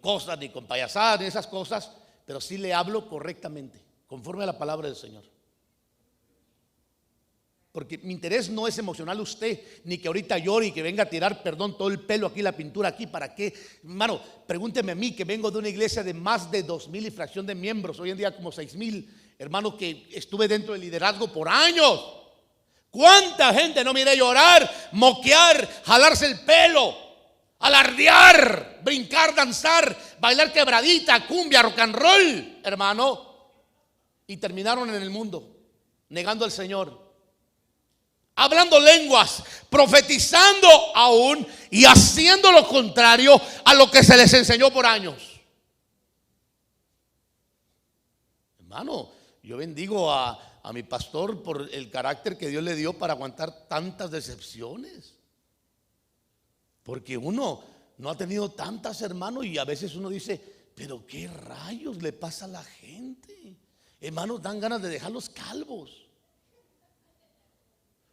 cosas, ni con payasadas, ni esas cosas. Pero sí le hablo correctamente, conforme a la palabra del Señor. Porque mi interés no es emocional a usted, ni que ahorita llore y que venga a tirar, perdón, todo el pelo aquí, la pintura aquí. ¿Para qué? Hermano, pregúnteme a mí, que vengo de una iglesia de más de 2,000 y fracción de miembros, hoy en día como 6,000, hermano, que estuve dentro del liderazgo por años. ¿Cuánta gente no miré llorar, moquear, jalarse el pelo, alardear, brincar, danzar, bailar quebradita, cumbia, rock and roll, hermano? Y terminaron en el mundo, negando al Señor, hablando lenguas, profetizando aún y haciendo lo contrario a lo que se les enseñó por años. Hermano, yo bendigo a mi pastor por el carácter que Dios le dio para aguantar tantas decepciones. Porque uno no ha tenido tantas, hermano, y a veces uno dice, pero qué rayos le pasa a la gente. Hermanos, dan ganas de dejarlos calvos.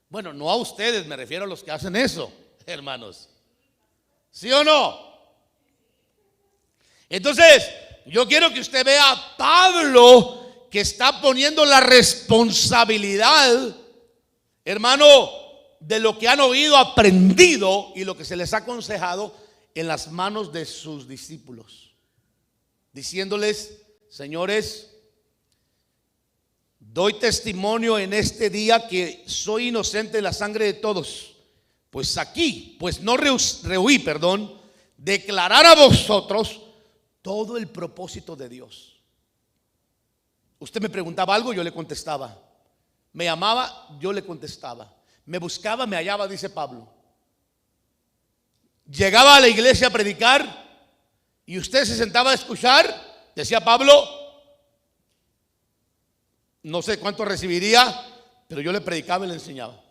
Bueno, no a ustedes, me refiero a los que hacen eso, hermanos. ¿Sí o no? Entonces, yo quiero que usted vea a Pablo, que está poniendo la responsabilidad, hermano, de lo que han oído, aprendido y lo que se les ha aconsejado en las manos de sus discípulos, diciéndoles, señores, doy testimonio en este día que soy inocente de la sangre de todos. Pues aquí, pues no rehuí, declarar a vosotros todo el propósito de Dios. Usted me preguntaba algo, yo le contestaba. Me llamaba, yo le contestaba. Me buscaba, me hallaba, dice Pablo. Llegaba a la iglesia a predicar y usted se sentaba a escuchar, decía Pablo, no sé cuánto recibiría, pero yo le predicaba y le enseñaba.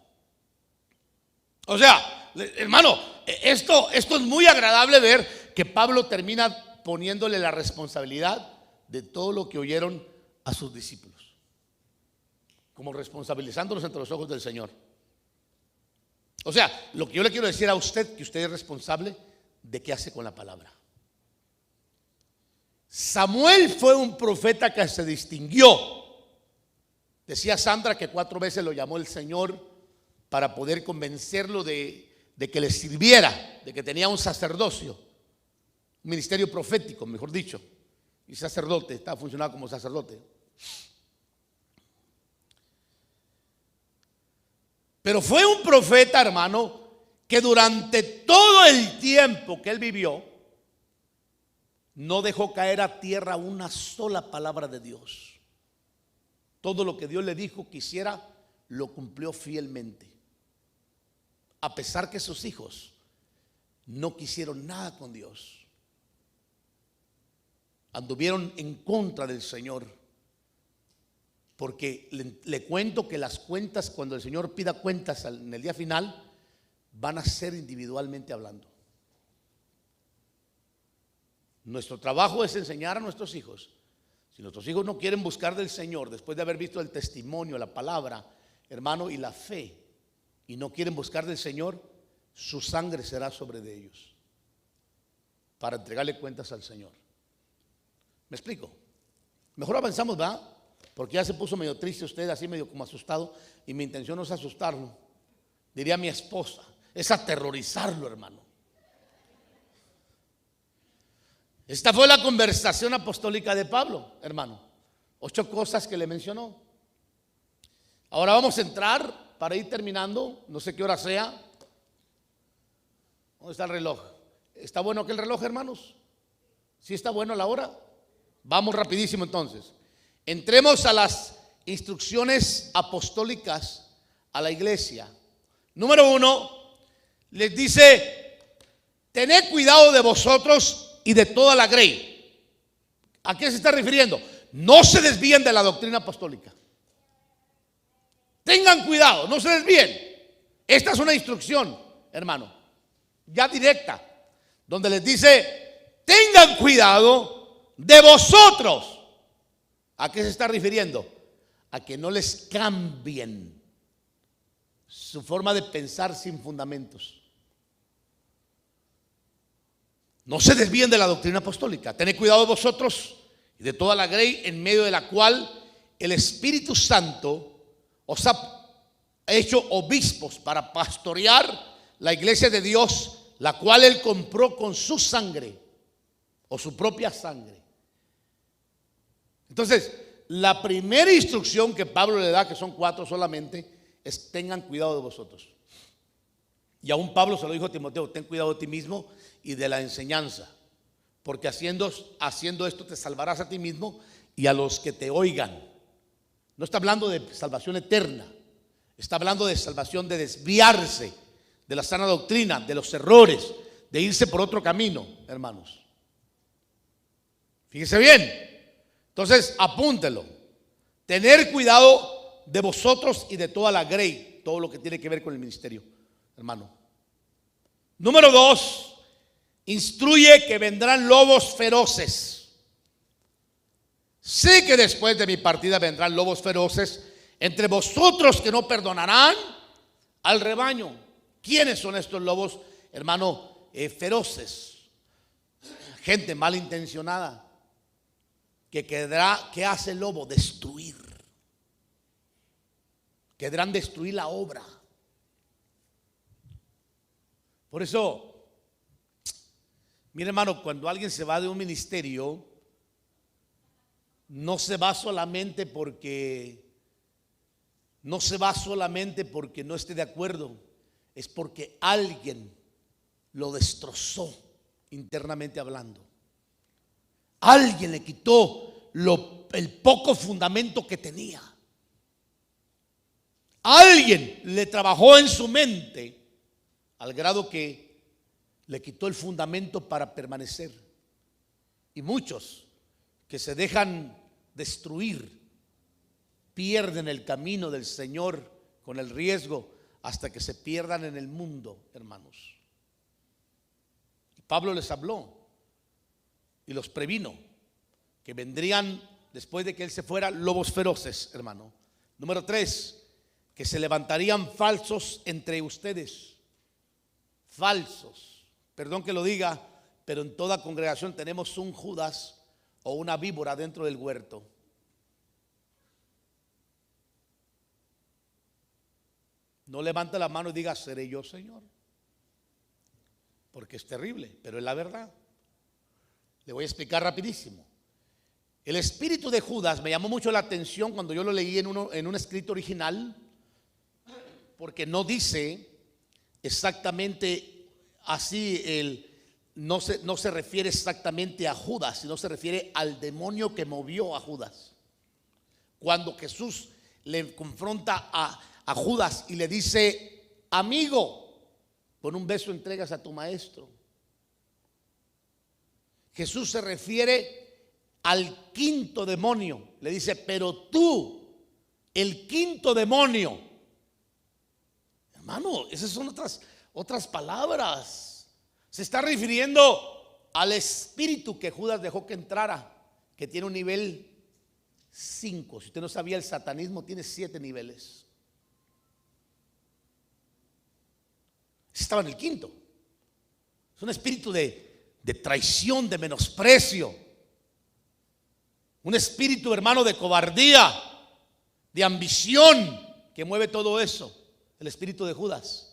O sea, hermano, esto es muy agradable ver que Pablo termina poniéndole la responsabilidad de todo lo que oyeron a sus discípulos, como responsabilizándolos ante los ojos del Señor. O sea, lo que yo le quiero decir a usted, que usted es responsable de qué hace con la palabra. Samuel fue un profeta que se distinguió. Decía Sandra que 4 veces lo llamó el Señor para poder convencerlo de que le sirviera, de que tenía un sacerdocio, un ministerio profético, mejor dicho, y sacerdote, estaba funcionando como sacerdote. Pero fue un profeta, hermano, que durante todo el tiempo que él vivió, no dejó caer a tierra una sola palabra de Dios. Todo lo que Dios le dijo que hiciera, lo cumplió fielmente. A pesar que sus hijos no quisieron nada con Dios, anduvieron en contra del Señor. Porque le cuento que las cuentas, cuando el Señor pida cuentas en el día final, van a ser individualmente hablando. Nuestro trabajo es enseñar a nuestros hijos. Si nuestros hijos no quieren buscar del Señor después de haber visto el testimonio, la palabra, hermano, y la fe, y no quieren buscar del Señor, su sangre será sobre de ellos para entregarle cuentas al Señor. ¿Me explico? Mejor avanzamos, ¿verdad? Porque ya se puso medio triste usted, así medio como asustado, y mi intención no es asustarlo. Diría mi esposa, es aterrorizarlo, hermano. Esta fue la conversación apostólica de Pablo, hermano. 8 cosas que le mencionó. Ahora vamos a entrar para ir terminando. No sé qué hora sea. ¿Dónde está el reloj? ¿Está bueno aquel reloj, hermanos? ¿Sí está bueno la hora? Vamos rapidísimo entonces. Entremos a las instrucciones apostólicas a la iglesia. Número 1, les dice: tened cuidado de vosotros y de toda la grey. ¿A qué se está refiriendo? No se desvíen de la doctrina apostólica. Tengan cuidado, no se desvíen. Esta es una instrucción, hermano, ya directa, donde les dice: tengan cuidado de vosotros. ¿A qué se está refiriendo? A que no les cambien su forma de pensar sin fundamentos. No se desvíen de la doctrina apostólica. Tened cuidado de vosotros y de toda la grey en medio de la cual el Espíritu Santo os ha hecho obispos para pastorear la iglesia de Dios, la cual Él compró con su sangre o su propia sangre. Entonces, la primera instrucción que Pablo le da, que son 4 solamente, es: tengan cuidado de vosotros. Y aún Pablo se lo dijo a Timoteo: ten cuidado de ti mismo y de la enseñanza, porque haciendo esto te salvarás a ti mismo y a los que te oigan. No está hablando de salvación eterna, está hablando de salvación de desviarse de la sana doctrina, de los errores, de irse por otro camino, hermanos. Fíjese bien. Entonces, apúntelo. Tener cuidado de vosotros y de toda la grey, todo lo que tiene que ver con el ministerio, hermano. Número 2, instruye que vendrán lobos feroces. Sé que después de mi partida vendrán lobos feroces entre vosotros que no perdonarán al rebaño. ¿Quiénes son estos lobos, hermano, feroces? Gente malintencionada. ¿Qué hace el lobo? Destruir. Querrán destruir la obra. Por eso, mire, hermano, cuando alguien se va de un ministerio, no se va solamente porque no esté de acuerdo, es porque alguien lo destrozó internamente hablando. Alguien le quitó el poco fundamento que tenía. Alguien le trabajó en su mente al grado que le quitó el fundamento para permanecer. Y muchos que se dejan destruir pierden el camino del Señor con el riesgo hasta que se pierdan en el mundo, hermanos. Y Pablo les habló y los previno que vendrían, después de que él se fuera, lobos feroces, hermano. Número 3, que se levantarían falsos entre ustedes. Falsos. Perdón que lo diga, pero en toda congregación tenemos un Judas o una víbora dentro del huerto. No levante la mano y diga: seré yo, Señor, porque es terrible, pero es la verdad. Le voy a explicar rapidísimo. El espíritu de Judas me llamó mucho la atención cuando yo lo leí en un escrito original, porque no dice exactamente así, no se refiere exactamente a Judas, sino se refiere al demonio que movió a Judas. Cuando Jesús le confronta a Judas y le dice: amigo, con un beso entregas a tu maestro. Jesús se refiere al quinto demonio. Le dice: pero tú, el quinto demonio. Hermano, esas son otras palabras. Se está refiriendo al espíritu que Judas dejó que entrara, que tiene un nivel 5. Si usted no sabía, el satanismo tiene 7 niveles. Estaba en el 5. Es un espíritu de traición, de menosprecio. Un espíritu, hermano, de cobardía, de ambición, que mueve todo eso. El espíritu de Judas.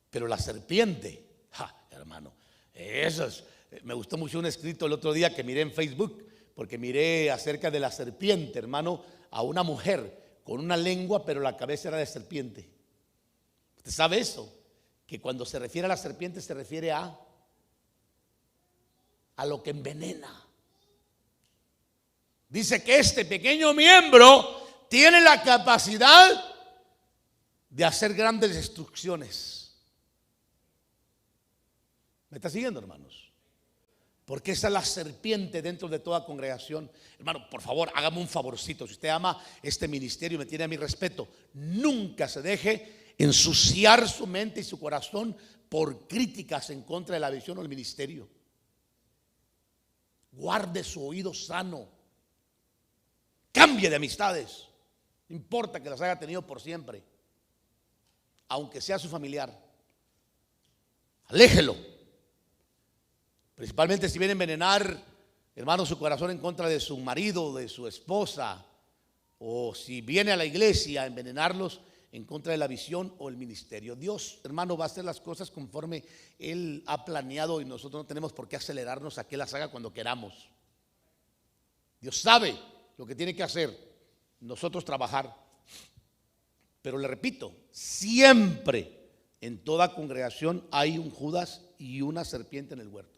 Pero la serpiente, hermano, eso es. Me gustó mucho un escrito el otro día que miré en Facebook, porque miré acerca de la serpiente, hermano, a una mujer con una lengua, pero la cabeza era de serpiente. ¿Usted sabe eso? Que cuando se refiere a la serpiente se refiere a lo que envenena. Dice que este pequeño miembro tiene la capacidad de hacer grandes destrucciones. ¿Me está siguiendo, hermanos? Porque esa es la serpiente dentro de toda congregación. Hermano, por favor, hágame un favorcito. Si usted ama este ministerio y me tiene a mi respeto, nunca se deje ensuciar su mente y su corazón por críticas en contra de la visión o el ministerio. Guarde su oído sano. Cambie de amistades. No importa que las haya tenido por siempre, aunque sea su familiar. Aléjelo. Principalmente si viene a envenenar, hermano, su corazón en contra de su marido, de su esposa, o si viene a la iglesia a envenenarlos en contra de la visión o el ministerio. Dios, hermano, va a hacer las cosas conforme Él ha planeado y nosotros no tenemos por qué acelerarnos a que las haga cuando queramos. Dios sabe lo que tiene que hacer, nosotros trabajar. Pero le repito, siempre en toda congregación hay un Judas y una serpiente en el huerto.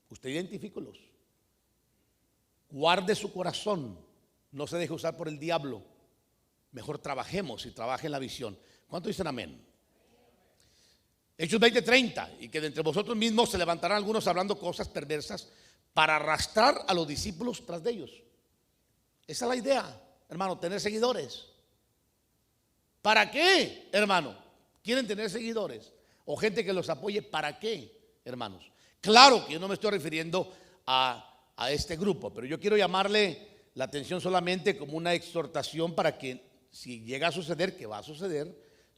Usted identifícolos. Guarde su corazón. No se deje usar por el diablo. Mejor trabajemos y trabaje en la visión. ¿Cuántos dicen amén? Hechos 20:30. Y que de entre vosotros mismos se levantarán algunos hablando cosas perversas para arrastrar a los discípulos tras de ellos. Esa es la idea, hermano, tener seguidores. ¿Para qué, hermano? ¿Quieren tener seguidores? O gente que los apoye. ¿Para qué, hermanos? Claro que yo no me estoy refiriendo a este grupo, pero yo quiero llamarle la atención solamente como una exhortación para que si llega a suceder, que va a suceder,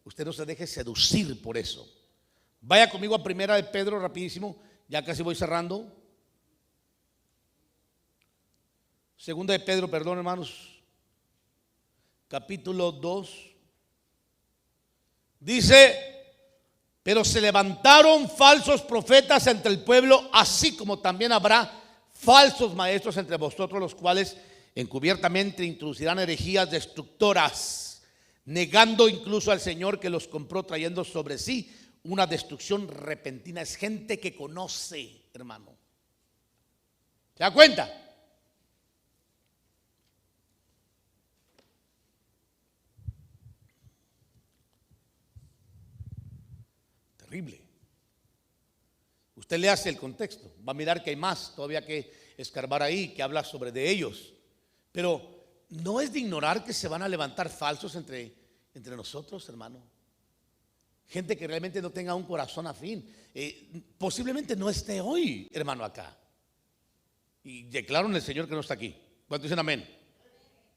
usted no se deje seducir por eso. Vaya conmigo a Primera de Pedro rapidísimo, ya casi voy cerrando. Segunda de Pedro, perdón, hermanos, capítulo 2. Dice: pero se levantaron falsos profetas entre el pueblo, así como también habrá falsos maestros entre vosotros, los cuales encubiertamente introducirán herejías destructoras, negando incluso al Señor que los compró, trayendo sobre sí una destrucción repentina. Es gente que conoce, hermano. ¿Se da cuenta? Terrible. Usted le hace el contexto, va a mirar que hay más todavía que escarbar ahí, que habla sobre de ellos. Pero no es de ignorar que se van a levantar falsos entre nosotros, hermano. Gente que realmente no tenga un corazón afín. Posiblemente no esté hoy, hermano, acá. Y declaro en el Señor que no está aquí. ¿Cuántos dicen amén?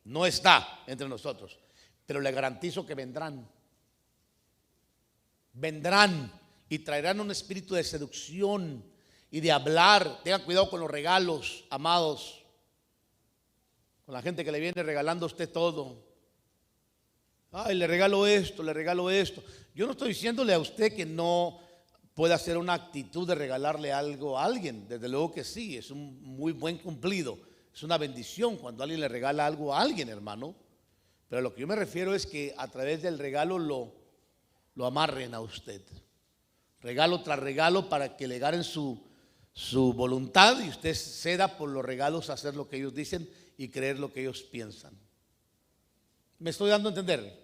No está entre nosotros. Pero le garantizo que vendrán. Vendrán y traerán un espíritu de seducción y de hablar. Tenga cuidado con los regalos, amados. Con la gente que le viene regalando a usted todo. Ay, le regalo esto, le regalo esto. Yo no estoy diciéndole a usted que no pueda hacer una actitud de regalarle algo a alguien. Desde luego que sí, es un muy buen cumplido. Es una bendición cuando alguien le regala algo a alguien, hermano. Pero a lo que yo me refiero es que a través del regalo lo amarren a usted. Regalo tras regalo para que le garen su voluntad y usted ceda por los regalos a hacer lo que ellos dicen y creer lo que ellos piensan. ¿Me estoy dando a entender?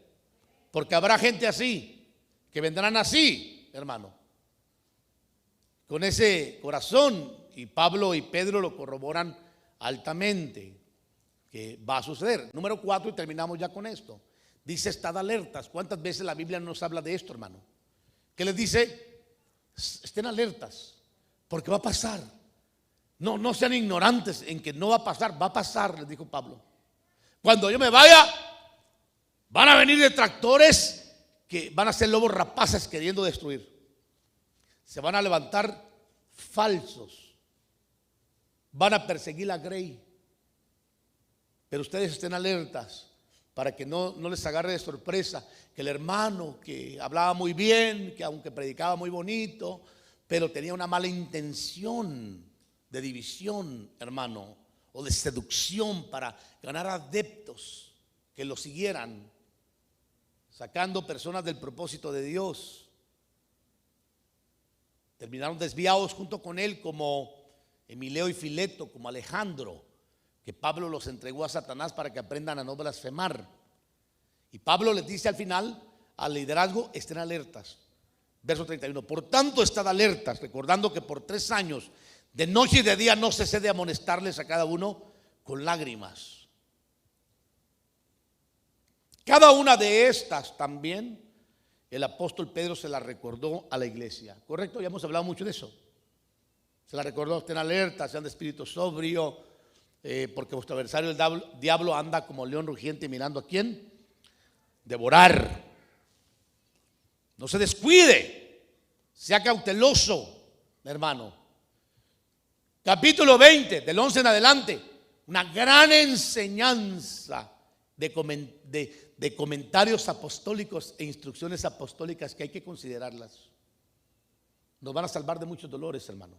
Porque habrá gente así, que vendrán así, hermano, con ese corazón, y Pablo y Pedro lo corroboran altamente, que va a suceder. Número 4, y terminamos ya con esto. Dice, estad alertas. ¿Cuántas veces la Biblia nos habla de esto, hermano? ¿Qué les dice? Estén alertas, porque va a pasar. No sean ignorantes en que no va a pasar. Va a pasar, les dijo Pablo. Cuando yo me vaya, van a venir detractores que van a ser lobos rapaces queriendo destruir. Se van a levantar falsos. Van a perseguir la grey. Pero ustedes estén alertas para que no les agarre de sorpresa que el hermano que hablaba muy bien, que aunque predicaba muy bonito, pero tenía una mala intención de división, hermano, o de seducción para ganar adeptos que lo siguieran, sacando personas del propósito de Dios. Terminaron desviados junto con él, como Emileo y Fileto, como Alejandro, que Pablo los entregó a Satanás para que aprendan a no blasfemar. Y Pablo les dice al final al liderazgo: estén alertas. Verso 31. Por tanto, estad alertas, recordando que por 3 años, de noche y de día, no cesé de amonestarles a cada uno con lágrimas. Cada una de estas también el apóstol Pedro se la recordó a la iglesia. ¿Correcto? Ya hemos hablado mucho de eso. Se la recordó: estén alertas, sean de espíritu sobrio, porque vuestro adversario el diablo anda como león rugiente mirando a quién devorar. No se descuide, sea cauteloso, hermano. Capítulo 20, del 11 en adelante, una gran enseñanza de comentarios apostólicos e instrucciones apostólicas que hay que considerarlas. Nos van a salvar de muchos dolores, hermano.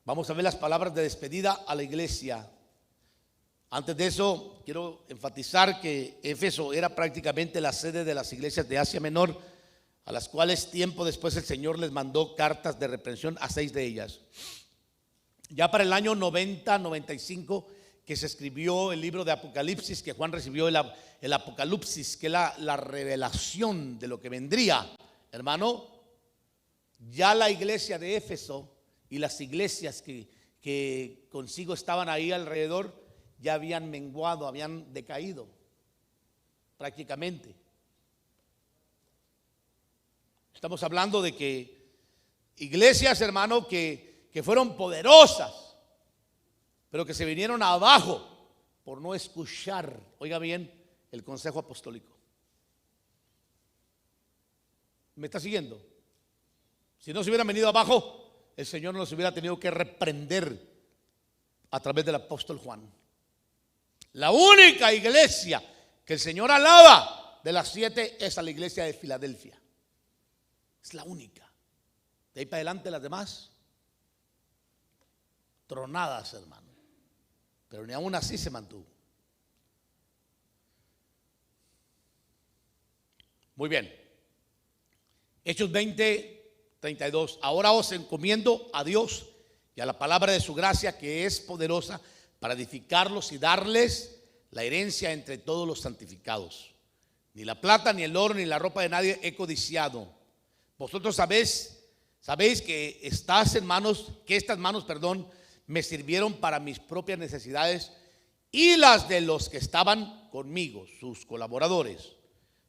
Vamos a ver las palabras de despedida a la iglesia. Antes de eso, quiero enfatizar que Éfeso era prácticamente la sede de las iglesias de Asia Menor, a las cuales tiempo después el Señor les mandó cartas de reprensión a 6 de ellas. Ya para el año 90-95, que se escribió el libro de Apocalipsis, que Juan recibió el Apocalipsis, que es la revelación de lo que vendría, hermano, ya la iglesia de Éfeso y las iglesias que consigo estaban ahí alrededor ya habían menguado, habían decaído prácticamente. Estamos hablando de que iglesias, hermano, que fueron poderosas, pero que se vinieron abajo por no escuchar, oiga bien, el consejo apostólico. ¿Me está siguiendo? Si no se hubieran venido abajo, el Señor nos hubiera tenido que reprender a través del apóstol Juan. La única iglesia que el Señor alaba de las 7 es a la iglesia de Filadelfia. Es la única. De ahí para adelante las demás, tronadas, hermano. Pero ni aún así se mantuvo. Muy bien. Hechos 20:32. Ahora os encomiendo a Dios y a la palabra de su gracia, que es poderosa para edificarlos y darles la herencia entre todos los santificados. Ni la plata, ni el oro, ni la ropa de nadie he codiciado. Vosotros sabéis que estas manos, me sirvieron para mis propias necesidades y las de los que estaban conmigo, sus colaboradores.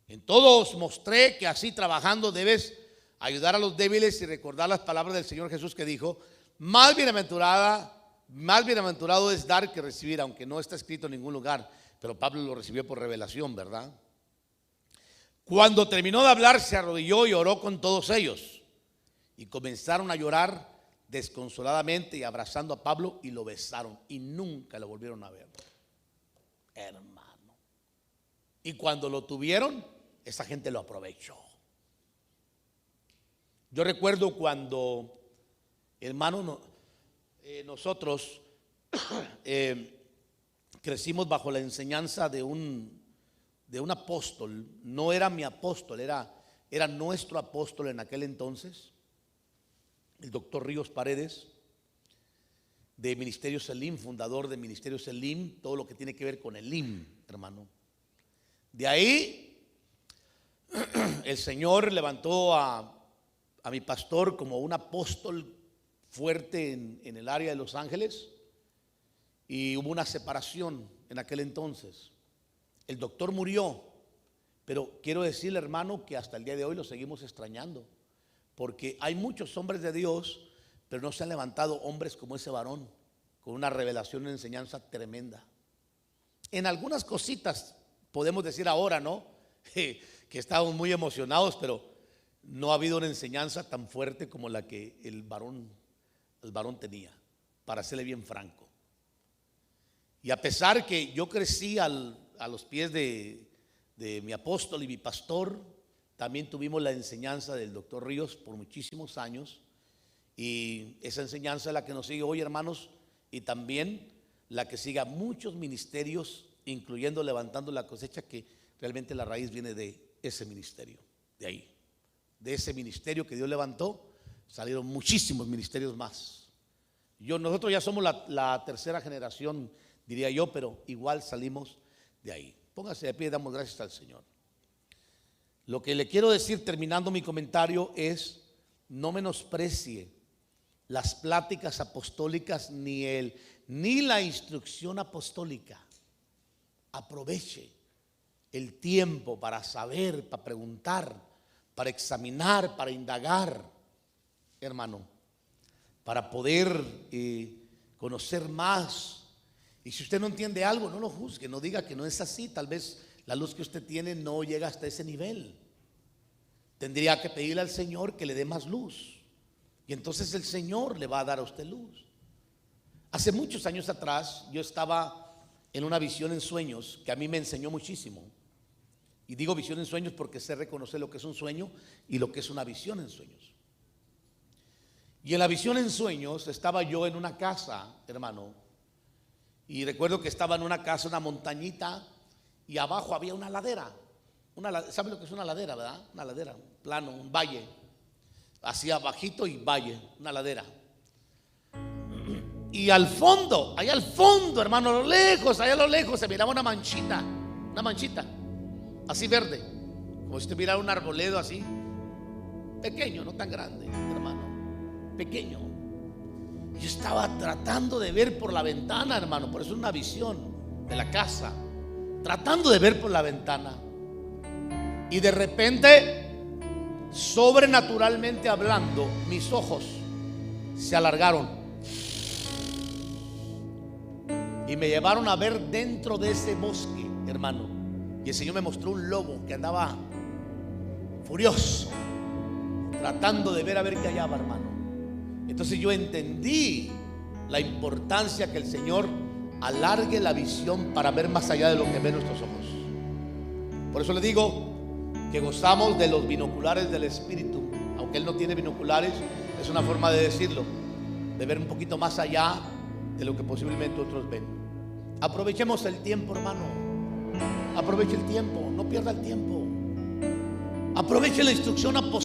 En todo os mostré que así trabajando debes ayudar a los débiles y recordar las palabras del Señor Jesús, que dijo: más bienaventurado es dar que recibir, aunque no está escrito en ningún lugar, pero Pablo lo recibió por revelación, ¿verdad? Cuando terminó de hablar, se arrodilló y oró con todos ellos, y comenzaron a llorar desconsoladamente y abrazando a Pablo, y lo besaron y nunca lo volvieron a ver, hermano. Y cuando lo tuvieron, esa gente lo aprovechó. Yo recuerdo cuando, hermano, nosotros crecimos bajo la enseñanza de un apóstol. No era mi apóstol, era nuestro apóstol en aquel entonces, el doctor Ríos Paredes, de Ministerio Selim, fundador de Ministerio Selim, todo lo que tiene que ver con el Elim, hermano. De ahí el Señor levantó a mi pastor como un apóstol fuerte en el área de Los Ángeles, y hubo una separación en aquel entonces. El doctor murió, pero quiero decirle, hermano, que hasta el día de hoy lo seguimos extrañando, porque hay muchos hombres de Dios, pero no se han levantado hombres como ese varón, con una revelación, una enseñanza tremenda. En algunas cositas podemos decir ahora, ¿no? Que estamos muy emocionados, pero no ha habido una enseñanza tan fuerte como la que el varón tenía, para serle bien franco. Y a pesar que yo crecí a los pies de mi apóstol y mi pastor, también tuvimos la enseñanza del doctor Ríos por muchísimos años, y esa enseñanza es la que nos sigue hoy, hermanos, y también la que sigue a muchos ministerios, incluyendo Levantando la Cosecha, que realmente la raíz viene de ese ministerio, de ahí, de ese ministerio que Dios levantó, salieron muchísimos ministerios más. Nosotros ya somos la tercera generación, diría yo, pero igual salimos de ahí. Póngase de pie y damos gracias al Señor. Lo que le quiero decir terminando mi comentario es: no menosprecie las pláticas apostólicas ni la instrucción apostólica. Aproveche el tiempo para saber, para preguntar, para examinar, para indagar, hermano, para poder conocer más. Y si usted no entiende algo, no lo juzgue, no diga que no es así. Tal vez la luz que usted tiene no llega hasta ese nivel. Tendría que pedirle al Señor que le dé más luz, y entonces el Señor le va a dar a usted luz. Hace muchos años atrás yo estaba en una visión en sueños que a mí me enseñó muchísimo. Y digo visión en sueños porque sé reconocer lo que es un sueño y lo que es una visión en sueños. Y en la visión en sueños estaba yo en una casa, hermano, y recuerdo que estaba en una casa, una montañita, y abajo había una ladera. ¿Sabe lo que es una ladera, verdad? Una ladera, un plano, un valle, así abajito y valle, una ladera. Y al fondo, allá al fondo, hermano, allá a lo lejos se miraba una manchita, así verde, como si usted mirara un arboledo así, pequeño, no tan grande, hermano, pequeño. Yo estaba tratando de ver por la ventana, hermano, por eso es una visión de la casa, tratando de ver por la ventana. Y de repente, sobrenaturalmente hablando, mis ojos se alargaron y me llevaron a ver dentro de ese bosque, hermano. Y el Señor me mostró un lobo que andaba furioso, tratando de ver a ver qué hallaba, hermano. Entonces yo entendí la importancia que el Señor alargue la visión para ver más allá de lo que ven nuestros ojos. Por eso le digo que gozamos de los binoculares del Espíritu. Aunque Él no tiene binoculares, es una forma de decirlo, de ver un poquito más allá de lo que posiblemente otros ven. Aprovechemos el tiempo, hermano. Aproveche el tiempo, no pierda el tiempo. Aproveche la instrucción apostólica.